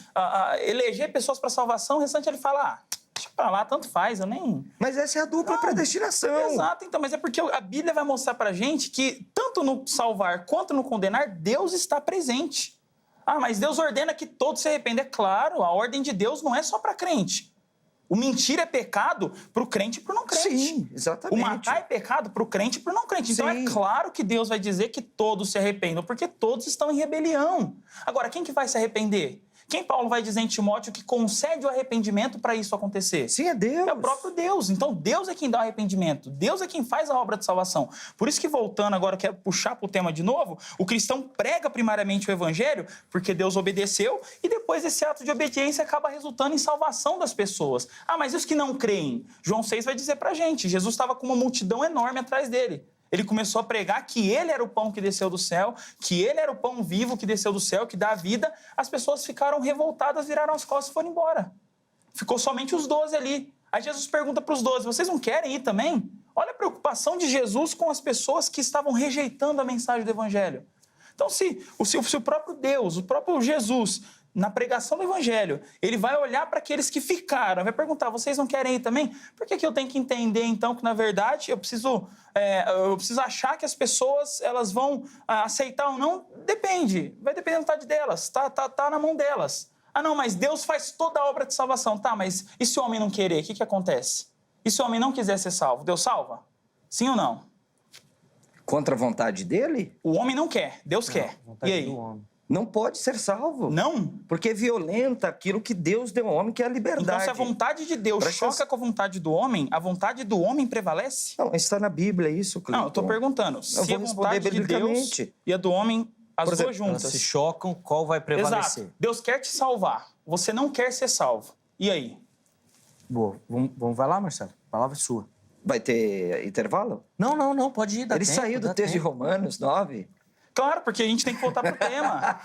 eleger pessoas para salvação, o restante ele fala, deixa pra lá, tanto faz, eu nem... Mas essa é a dupla predestinação. Exato, então, mas é porque a Bíblia vai mostrar pra gente que, tanto no salvar quanto no condenar, Deus está presente. Ah, mas Deus ordena que todos se arrependam. É claro, a ordem de Deus não é só para crente. O mentir é pecado para o crente e para o não crente. Sim, exatamente. O matar é pecado para o crente e para o não crente. Então Sim. é claro que Deus vai dizer que todos se arrependam, porque todos estão em rebelião. Agora, quem que vai se arrepender? Quem Paulo vai dizer em Timóteo que concede o arrependimento para isso acontecer? Sim, é Deus. É o próprio Deus. Então, Deus é quem dá o arrependimento. Deus é quem faz a obra de salvação. Por isso que, voltando agora, quero puxar para o tema de novo, o cristão prega primariamente o evangelho porque Deus obedeceu e depois esse ato de obediência acaba resultando em salvação das pessoas. Ah, mas e os que não creem? João 6 vai dizer para a gente, Jesus estava com uma multidão enorme atrás dele. Ele começou a pregar que ele era o pão que desceu do céu, que ele era o pão vivo que desceu do céu, que dá a vida. As pessoas ficaram revoltadas, viraram as costas e foram embora. Ficou somente os 12 ali. Aí Jesus pergunta para os 12, vocês não querem ir também? Olha a preocupação de Jesus com as pessoas que estavam rejeitando a mensagem do evangelho. Então, se o próprio Deus, o próprio Jesus, na pregação do evangelho, ele vai olhar para aqueles que ficaram, vai perguntar, vocês não querem ir também? Por que eu tenho que entender, então, que, na verdade, eu preciso achar que as pessoas elas vão aceitar ou não? Depende, vai depender da vontade delas, tá na mão delas. Ah, não, mas Deus faz toda a obra de salvação. Tá, mas e se o homem não querer, o que acontece? E se o homem não quiser ser salvo, Deus salva? Sim ou não? Contra a vontade dele? O homem não quer, Deus quer. E aí? Do homem. Não pode ser salvo. Não? Porque violenta aquilo que Deus deu ao homem, que é a liberdade. Então, se a vontade de Deus choca com a vontade do homem, a vontade do homem prevalece? Não, está na Bíblia isso, Cleiton. Não, eu estou perguntando. Se a vontade de Deus e a do homem, as duas Elas juntas. se chocam, qual vai prevalecer? Exato. Deus quer te salvar. Você não quer ser salvo. E aí? Boa. Vai lá, Marcelo. A palavra é sua. Vai ter intervalo? Não, pode ir. Ele saiu do texto de Romanos 9. Claro, porque a gente tem que voltar pro tema.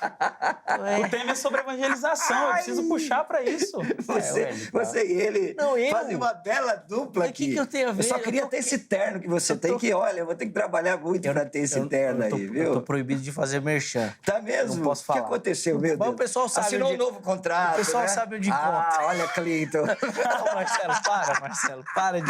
O tema é sobre evangelização. Eu preciso puxar para isso. Você e ele fazem uma bela dupla Mas aqui. que eu tenho a ver? Eu só queria ter esse terno que você tem, que, olha, eu vou ter que trabalhar muito para ter esse terno aí, viu? Eu tô proibido de fazer merchan. Tá mesmo? Não posso falar. O que aconteceu, meu Deus? Mas o pessoal sabe Assinou um novo contrato, O pessoal né? sabe onde encontra. Ah, olha, Cleiton. Não, Marcelo, para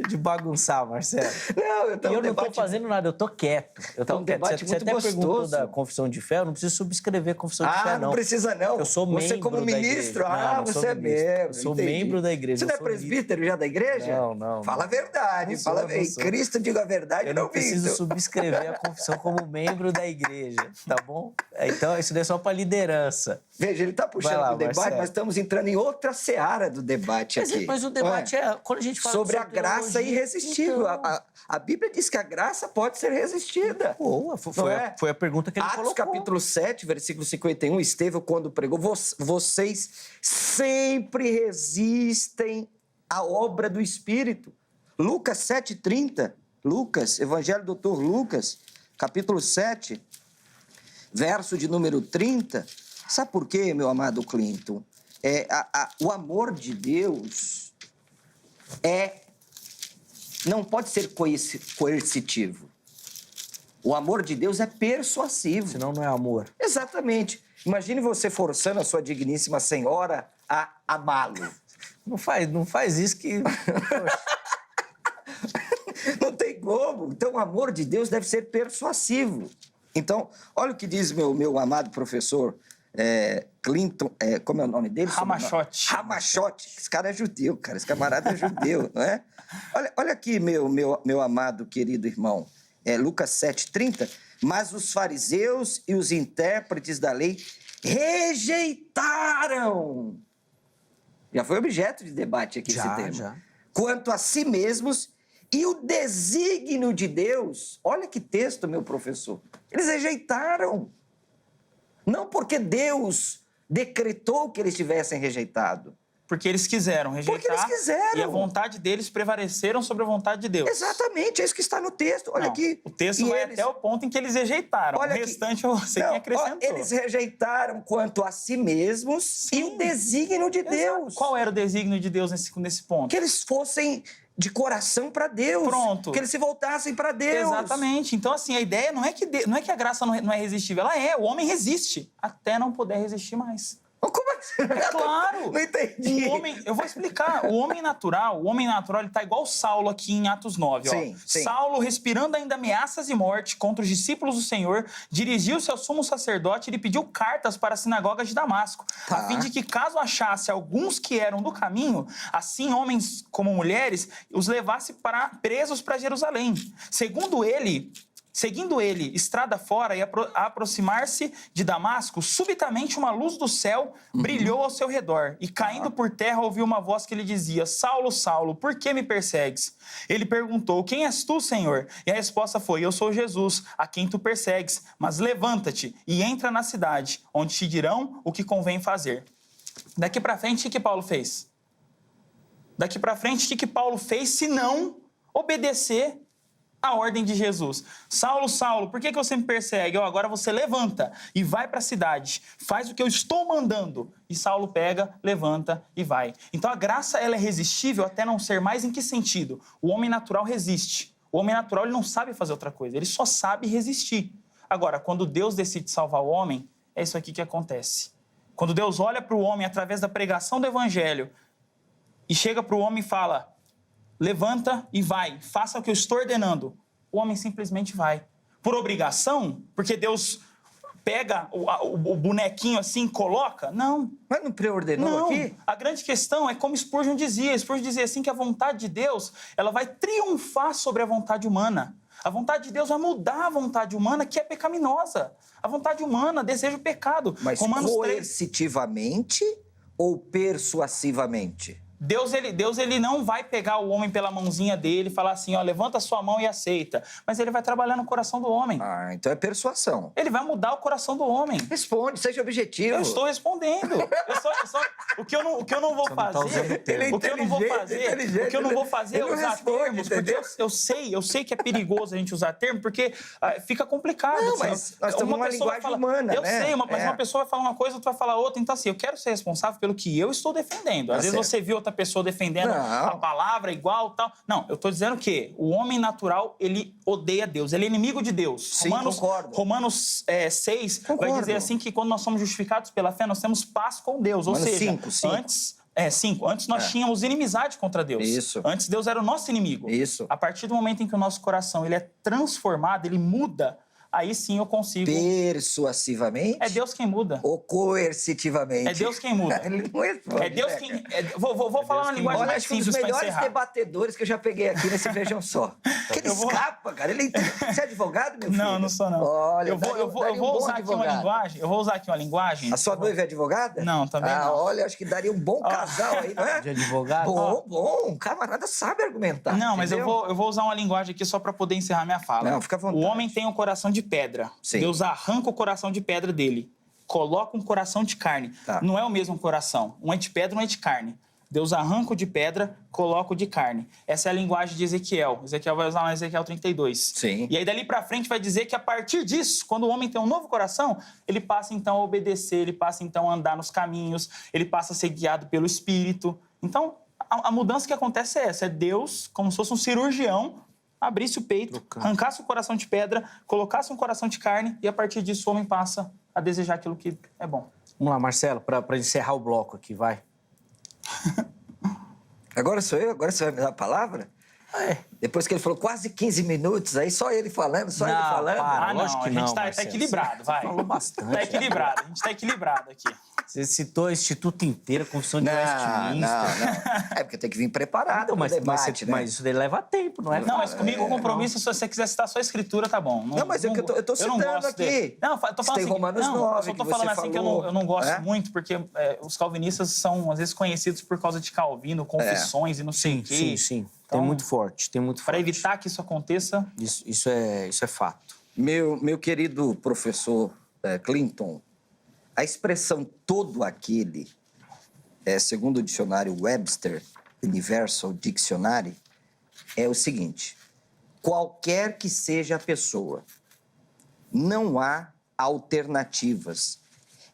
de bagunçar, Marcelo. Não, E eu não tô fazendo nada, eu tô quieto. Tá um debate Você muito até perguntou gostoso. da confissão de fé, eu não preciso subscrever a confissão de fé, não. Não precisa não. Eu sou membro Você como da ministro, igreja. Não, você sou é ministro. membro. Eu sou entendi. membro da igreja. Você não é eu sou presbítero já da igreja? Não. Fala a verdade, Não fala sou, bem. não sou. Cristo, diga a verdade, Eu não minto. preciso subscrever a confissão como membro da igreja, tá bom? Então, isso daí é só pra liderança. Veja, ele está puxando Vai lá, o debate, Marcelo. mas estamos entrando em outra seara do debate aqui. Mas o debate quando a gente fala sobre a graça teologia, irresistível. então- A Bíblia diz que a graça pode ser resistida. Boa, foi a pergunta que ele Atos colocou. capítulo 7, versículo 51, Estevão, quando pregou, vocês sempre resistem à obra do Espírito. Lucas 7,30, Evangelho do Dr. Lucas, capítulo 7, verso de número 30. Sabe por quê, meu amado Clinton? O amor de Deus não pode ser coercitivo. O amor de Deus é persuasivo. Senão não é amor. Exatamente. Imagine você forçando a sua digníssima senhora a amá-lo. Não faz isso que... Não tem como. Então, o amor de Deus deve ser persuasivo. Então, olha o que diz meu amado professor Clinton, como é o nome dele? Ramachotti. Esse cara é judeu, cara. Esse camarada é judeu, não é? Olha aqui, meu amado, querido irmão. Lucas 7,30. Mas os fariseus e os intérpretes da lei rejeitaram. Já foi objeto de debate aqui esse tema. Já. Quanto a si mesmos e o desígnio de Deus. Olha que texto, meu professor. Eles rejeitaram. Não porque Deus decretou que eles tivessem rejeitado. Porque eles quiseram rejeitar. Porque eles quiseram. E a vontade deles prevaleceram sobre a vontade de Deus. Exatamente, é isso que está no texto. Olha aqui. O texto vai até o ponto em que eles rejeitaram. Olha o restante você quem acrescentou. Eles rejeitaram quanto a si mesmos e o desígnio de Deus. Qual era o desígnio de Deus nesse ponto? Que eles fossem de coração para Deus. Pronto. Que eles se voltassem para Deus. Exatamente. Então, assim, a ideia não é que a graça não é resistível. Ela é. O homem resiste até não poder resistir mais. Como assim? Claro! Não entendi. Eu vou explicar. O homem natural, ele tá igual Saulo aqui em Atos 9. Sim, Ó. sim. Saulo, respirando ainda ameaças e morte contra os discípulos do Senhor, dirigiu-se ao sumo sacerdote e lhe pediu cartas para as sinagogas de Damasco, a fim de que, caso achasse alguns que eram do caminho, assim homens como mulheres, os levasse presos para Jerusalém. Seguindo ele, estrada fora, e a aproximar-se de Damasco, subitamente uma luz do céu brilhou ao seu redor. E caindo por terra, ouviu uma voz que lhe dizia: Saulo, Saulo, por que me persegues? Ele perguntou: quem és tu, Senhor? E a resposta foi: eu sou Jesus, a quem tu persegues. Mas levanta-te e entra na cidade, onde te dirão o que convém fazer. Daqui para frente, o que Paulo fez? Daqui para frente, o que Paulo fez se não obedecer a ordem de Jesus? Saulo, Saulo, por que você me persegue? Agora você levanta e vai para a cidade, faz o que eu estou mandando. E Saulo pega, levanta e vai. Então a graça, ela é resistível até não ser mais. Em que sentido? O homem natural resiste. O homem natural, ele não sabe fazer outra coisa, ele só sabe resistir. Agora, quando Deus decide salvar o homem, é isso aqui que acontece. Quando Deus olha para o homem através da pregação do evangelho e chega para o homem e fala: levanta e vai, faça o que eu estou ordenando. O homem simplesmente vai. Por obrigação? Porque Deus pega o bonequinho assim e coloca? Não. Mas não preordenou aqui? A grande questão é como Spurgeon dizia. Spurgeon dizia assim que a vontade de Deus, ela vai triunfar sobre a vontade humana. A vontade de Deus vai mudar a vontade humana, que é pecaminosa. A vontade humana deseja o pecado. Mas Romanos 3. coercitivamente ou persuasivamente? Deus ele não vai pegar o homem pela mãozinha dele e falar assim, ó, levanta a sua mão e aceita. Mas ele vai trabalhar no coração do homem. Ah, então é persuasão. Ele vai mudar o coração do homem. Responde, seja objetivo. Eu estou respondendo. O que eu não vou fazer... O que eu não vou fazer é usar termos, porque eu sei que é perigoso a gente usar termos, porque fica complicado. Não, assim, mas nós estamos numa linguagem humana, eu né? sei, mas uma pessoa vai falar uma coisa, outra vai falar outra. Então, assim, eu quero ser responsável pelo que eu estou defendendo. Às vezes você viu outra pessoa defendendo a palavra igual, tal. Não, eu estou dizendo que o homem natural, ele odeia Deus, ele é inimigo de Deus. Sim, concordo. Romanos 6 vai dizer assim que quando nós somos justificados pela fé, nós temos paz com Deus. Ou seja, antes nós tínhamos inimizade contra Deus. Isso. Antes Deus era o nosso inimigo. Isso. A partir do momento em que o nosso coração ele é transformado, ele muda, aí sim eu consigo... Persuasivamente? É Deus quem muda. Ou coercitivamente? É Deus quem muda. Ele não responde, é Deus quem... Vou falar uma linguagem mais simples para encerrar. Um dos melhores debatedores que eu já peguei aqui nesse Vejam Só. Que ele escapa, cara. Você é advogado, meu filho? Não sou não. Olha, eu vou usar aqui uma linguagem. Eu vou usar aqui uma linguagem. A sua noiva é advogada? Não, também não. Olha, acho que daria um bom casal aí, não é? De advogado? Bom. Um camarada sabe argumentar. Não, mas eu entendeu? vou usar uma linguagem aqui só para poder encerrar minha fala. Não, fica à vontade. O homem tem um coração de pedra. Sim. Deus arranca o coração de pedra dele. Coloca um coração de carne. Tá. Não é o mesmo coração. Um é de pedra, um é de carne. Deus arranca o de pedra, coloca o de carne. Essa é a linguagem de Ezequiel. Ezequiel vai usar lá em Ezequiel 32. Sim. E aí, dali para frente, vai dizer que a partir disso, quando o homem tem um novo coração, ele passa, então, a obedecer, ele passa, então, a andar nos caminhos, ele passa a ser guiado pelo Espírito. Então, a mudança que acontece é essa. É Deus, como se fosse um cirurgião, abrisse o peito, arrancasse o coração de pedra, colocasse um coração de carne e, a partir disso, o homem passa a desejar aquilo que é bom. Vamos lá, Marcelo, para encerrar o bloco aqui, vai. Agora sou eu? Agora você vai me dar a palavra? Depois que ele falou quase 15 minutos, aí só ele falando, ele falando. Para, lógico que a gente não, tá Marcelo, equilibrado, vai. falou bastante. Tá equilibrado, a gente tá equilibrado aqui. Você citou o Instituto inteiro, a Confissão de Westminster. Não. É porque tem que vir preparado para o debate, né? Mas isso daí leva tempo, não é? Não, mas comigo o compromisso, se você quiser citar só a escritura, tá bom. Não, mas é que eu tô citando aqui. Não, tô falando tem assim, Romanos 9, eu só tô que falando você assim que falou. eu não gosto muito, porque os calvinistas são, às vezes, conhecidos por causa de Calvino, confissões e não sei o quê. Sim. Então, tem muito forte. Para evitar que isso aconteça... Isso é fato. Meu querido professor Clinton, a expressão todo aquele, segundo o dicionário Webster Universal Dictionary, é o seguinte: qualquer que seja a pessoa, não há alternativas.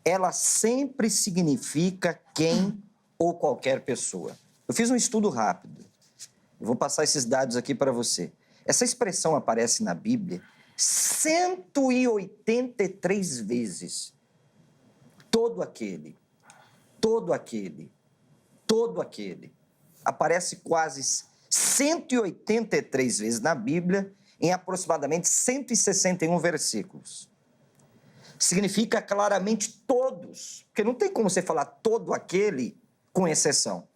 Ela sempre significa quem ou qualquer pessoa. Eu fiz um estudo rápido. Eu vou passar esses dados aqui para você. Essa expressão aparece na Bíblia 183 vezes. Todo aquele. todo aquele, aparece quase 183 vezes na Bíblia, em aproximadamente 161 versículos. Significa claramente todos, porque não tem como você falar todo aquele com exceção.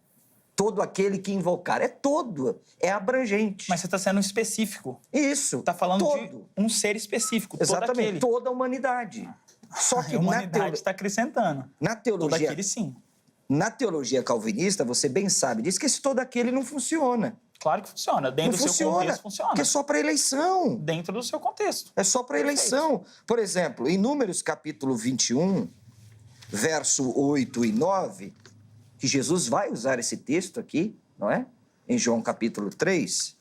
Todo aquele que invocar. É todo, é abrangente. Mas você está sendo específico. Isso. Está falando todo. de um ser específico, Exatamente, todo aquele. toda a humanidade. Só que a humanidade está acrescentando. Na Todo teologia, aquele, sim. na teologia calvinista, você bem sabe, diz que esse todo aquele não funciona. Claro que funciona. Dentro Não do seu contexto, funciona. Porque é só para eleição. Dentro do seu contexto. É só para eleição. Por exemplo, em Números capítulo 21, verso 8 e 9, que Jesus vai usar esse texto aqui, não é? Em João capítulo 3.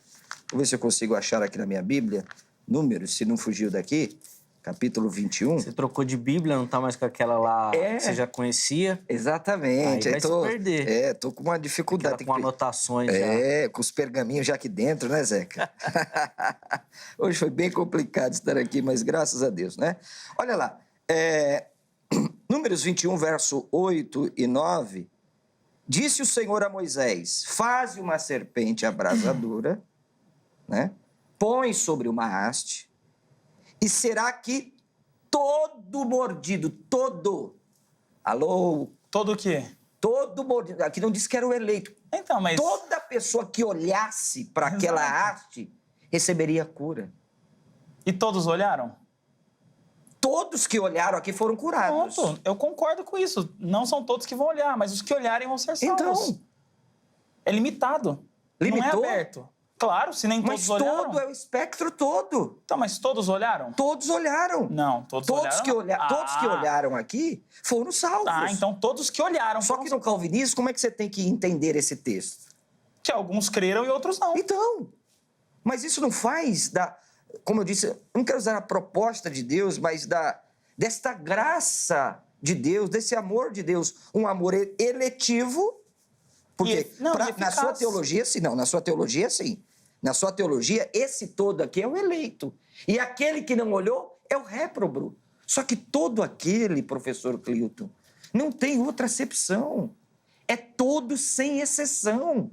Vou ver se eu consigo achar aqui na minha Bíblia. Números, se não fugiu daqui. Capítulo 21. Você trocou de Bíblia, não tá mais com aquela lá que você já conhecia. Exatamente. Aí vai se perder. Tô com uma dificuldade. Aquela com anotações com os pergaminhos já aqui dentro, né, Zeca? Hoje foi bem complicado estar aqui, mas graças a Deus, né? Olha lá. Números 21, verso 8 e 9. Disse o Senhor a Moisés, faze uma serpente abrasadora, né? Põe sobre uma haste, e será que todo mordido, todo, alô? Todo o quê? Todo mordido, aqui não disse que era o eleito. Então, mas... Toda pessoa que olhasse para aquela haste receberia cura. E todos olharam? Todos que olharam aqui foram curados. Pronto, eu concordo com isso. Não são todos que vão olhar, mas os que olharem vão ser salvos. Então... É limitado. Limitou? Não é aberto. Claro, se nem todos olharam. Mas todo é o espectro todo. Então, mas todos olharam? Todos olharam. Não, todos olharam. Todos que olharam aqui foram salvos. Ah, então todos que olharam. Só que no calvinismo, como é que você tem que entender esse texto? Que alguns creram e outros não. Então, mas isso não faz como eu disse, eu não quero usar a proposta de Deus, mas desta graça de Deus, desse amor de Deus, um amor eletivo, porque na sua teologia, sim, não, na sua teologia, sim. Na sua teologia, esse todo aqui é o eleito. E aquele que não olhou é o réprobo. Só que todo aquele, professor Clilton, não tem outra acepção. É todo sem exceção.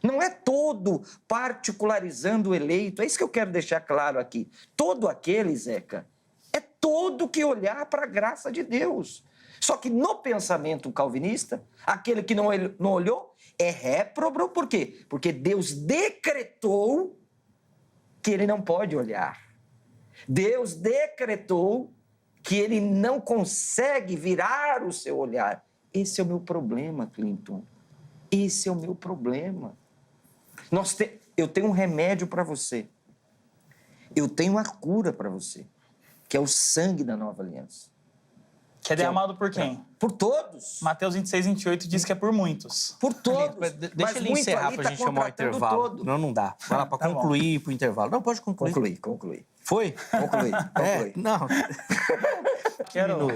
Não é todo particularizando o eleito. É isso que eu quero deixar claro aqui. Todo aquele, Zeca, é todo que olhar para a graça de Deus. Só que no pensamento calvinista, aquele que não olhou é réprobo. Por quê? Porque Deus decretou que ele não pode olhar. Deus decretou que ele não consegue virar o seu olhar. Esse é o meu problema, Clilton. Esse é o meu problema. Eu tenho um remédio para você. Eu tenho a cura para você, que é o sangue da nova aliança. Que é derramado por quem? Por todos. Mateus 26, 28 diz que é por muitos. Por todos. Deixa ele encerrar para a gente chamar o intervalo. Todo. Não dá. Vai lá para concluir para o intervalo. Não, pode concluir. Concluir. Foi? Concluir. Não.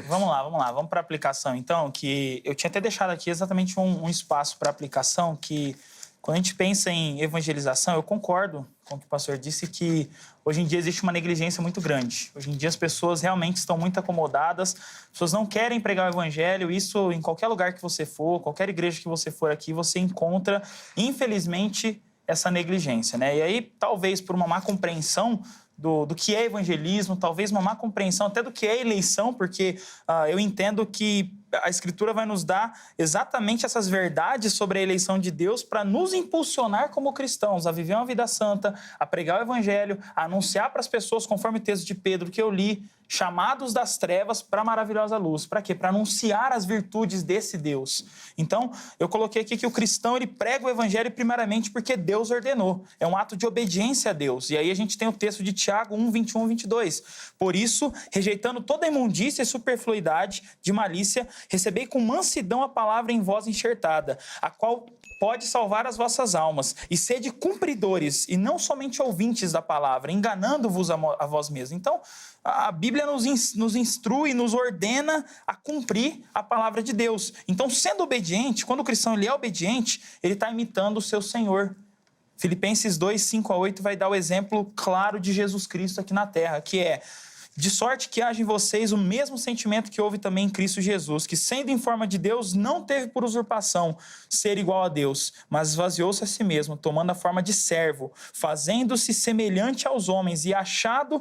Vamos lá. Vamos para a aplicação, então, que eu tinha até deixado aqui exatamente um espaço para aplicação que... Quando a gente pensa em evangelização, eu concordo com o que o pastor disse, que hoje em dia existe uma negligência muito grande. Hoje em dia as pessoas realmente estão muito acomodadas, as pessoas não querem pregar o evangelho, isso em qualquer lugar que você for, qualquer igreja que você for aqui, você encontra, infelizmente, essa negligência, né? E aí, talvez por uma má compreensão do que é evangelismo, talvez uma má compreensão até do que é eleição, porque eu entendo que a Escritura vai nos dar exatamente essas verdades sobre a eleição de Deus para nos impulsionar como cristãos a viver uma vida santa, a pregar o evangelho, a anunciar para as pessoas, conforme o texto de Pedro que eu li, chamados das trevas para a maravilhosa luz. Para quê? Para anunciar as virtudes desse Deus. Então, eu coloquei aqui que o cristão ele prega o evangelho primeiramente porque Deus ordenou. É um ato de obediência a Deus. E aí a gente tem o texto de Tiago 1, 21, 22. Por isso, rejeitando toda imundícia e superfluidade de malícia, recebei com mansidão a palavra em voz enxertada, a qual pode salvar as vossas almas, e sede cumpridores, e não somente ouvintes da palavra, enganando-vos a vós mesmos. Então, a Bíblia nos instrui, nos ordena a cumprir a palavra de Deus. Então, sendo obediente, quando o cristão ele é obediente, ele está imitando o seu Senhor. Filipenses 2, 5 a 8 vai dar o exemplo claro de Jesus Cristo aqui na terra, que é De sorte que haja em vocês o mesmo sentimento que houve também em Cristo Jesus, que sendo em forma de Deus, não teve por usurpação ser igual a Deus, mas esvaziou-se a si mesmo, tomando a forma de servo, fazendo-se semelhante aos homens, e achado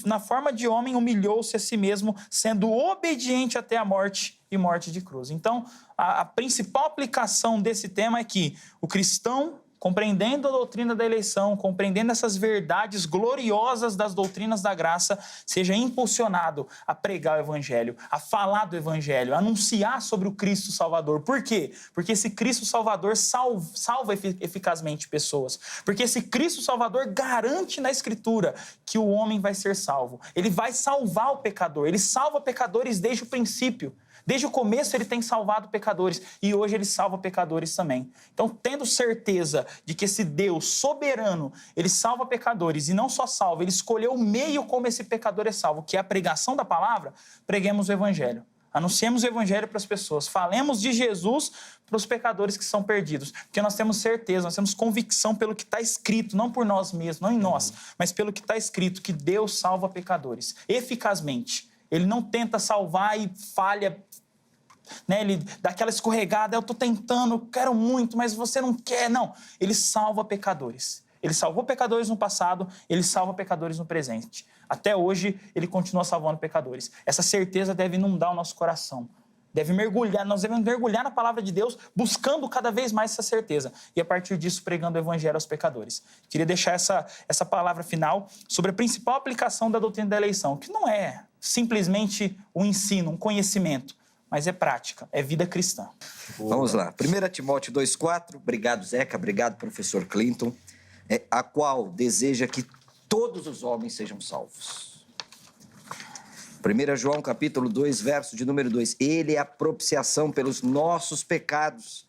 na forma de homem, humilhou-se a si mesmo, sendo obediente até a morte e morte de cruz. Então, a principal aplicação desse tema é que o cristão, compreendendo a doutrina da eleição, compreendendo essas verdades gloriosas das doutrinas da graça, seja impulsionado a pregar o evangelho, a falar do evangelho, a anunciar sobre o Cristo Salvador. Por quê? Porque esse Cristo Salvador salva eficazmente pessoas. Porque esse Cristo Salvador garante na Escritura que o homem vai ser salvo. Ele vai salvar o pecador. Ele salva pecadores desde o princípio. Desde o começo ele tem salvado pecadores e hoje ele salva pecadores também. Então, tendo certeza de que esse Deus soberano, ele salva pecadores e não só salva, ele escolheu o meio como esse pecador é salvo, que é a pregação da palavra, preguemos o evangelho. Anunciemos o evangelho para as pessoas, falemos de Jesus para os pecadores que são perdidos, porque nós temos certeza, nós temos convicção pelo que está escrito, não por nós mesmos, não em nós, mas pelo que está escrito, que Deus salva pecadores, eficazmente. Ele não tenta salvar e falha, né? Ele dá aquela escorregada, eu estou tentando, eu quero muito, mas você não quer. Não, ele salva pecadores. Ele salvou pecadores no passado, ele salva pecadores no presente. Até hoje, ele continua salvando pecadores. Essa certeza deve inundar o nosso coração. Nós devemos mergulhar na palavra de Deus, buscando cada vez mais essa certeza. E a partir disso, pregando o evangelho aos pecadores. Queria deixar essa palavra final sobre a principal aplicação da doutrina da eleição, que não é simplesmente um ensino, um conhecimento, mas é prática, é vida cristã. Vamos lá. 1 Timóteo 2,4. Obrigado, Zeca. Obrigado, professor Clinton. A qual deseja que todos os homens sejam salvos. 1 João, capítulo 2, verso de número 2. Ele é a propiciação pelos nossos pecados,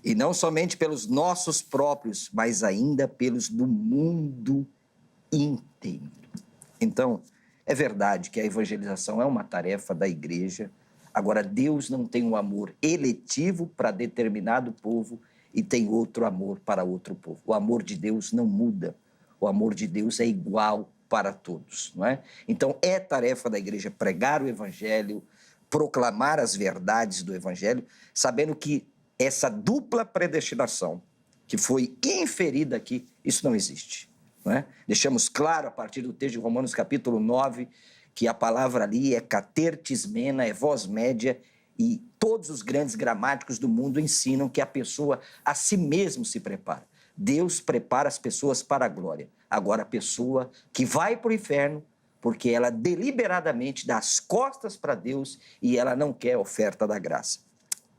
e não somente pelos nossos próprios, mas ainda pelos do mundo inteiro. Então, é verdade que a evangelização é uma tarefa da igreja. Agora, Deus não tem um amor eletivo para determinado povo e tem outro amor para outro povo. O amor de Deus não muda. O amor de Deus é igual para todos, não é? Então, é tarefa da igreja pregar o evangelho, proclamar as verdades do evangelho, sabendo que essa dupla predestinação que foi inferida aqui, isso não existe, não é? Deixamos claro a partir do texto de Romanos capítulo 9, que a palavra ali é catertismena, é voz média, e todos os grandes gramáticos do mundo ensinam que a pessoa a si mesmo se prepara. Deus prepara as pessoas para a glória. Agora, a pessoa que vai para o inferno, porque ela deliberadamente dá as costas para Deus e ela não quer a oferta da graça.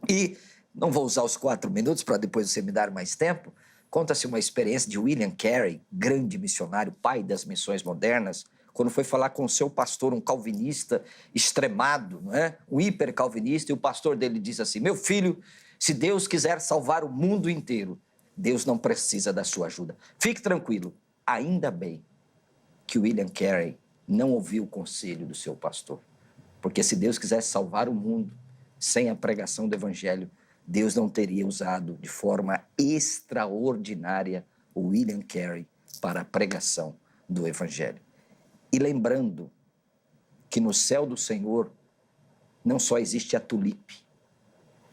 E não vou usar os 4 minutos para depois você me dar mais tempo. Conta-se uma experiência de William Carey, grande missionário, pai das missões modernas, quando foi falar com o seu pastor, um calvinista extremado, não é? Um hipercalvinista, e o pastor dele diz assim: meu filho, se Deus quiser salvar o mundo inteiro, Deus não precisa da sua ajuda. Fique tranquilo. Ainda bem que William Carey não ouviu o conselho do seu pastor. Porque se Deus quisesse salvar o mundo sem a pregação do evangelho, Deus não teria usado de forma extraordinária o William Carey para a pregação do evangelho. E lembrando que no céu do Senhor não só existe a tulipe,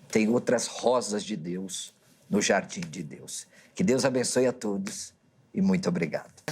tem outras rosas de Deus no jardim de Deus. Que Deus abençoe a todos e muito obrigado.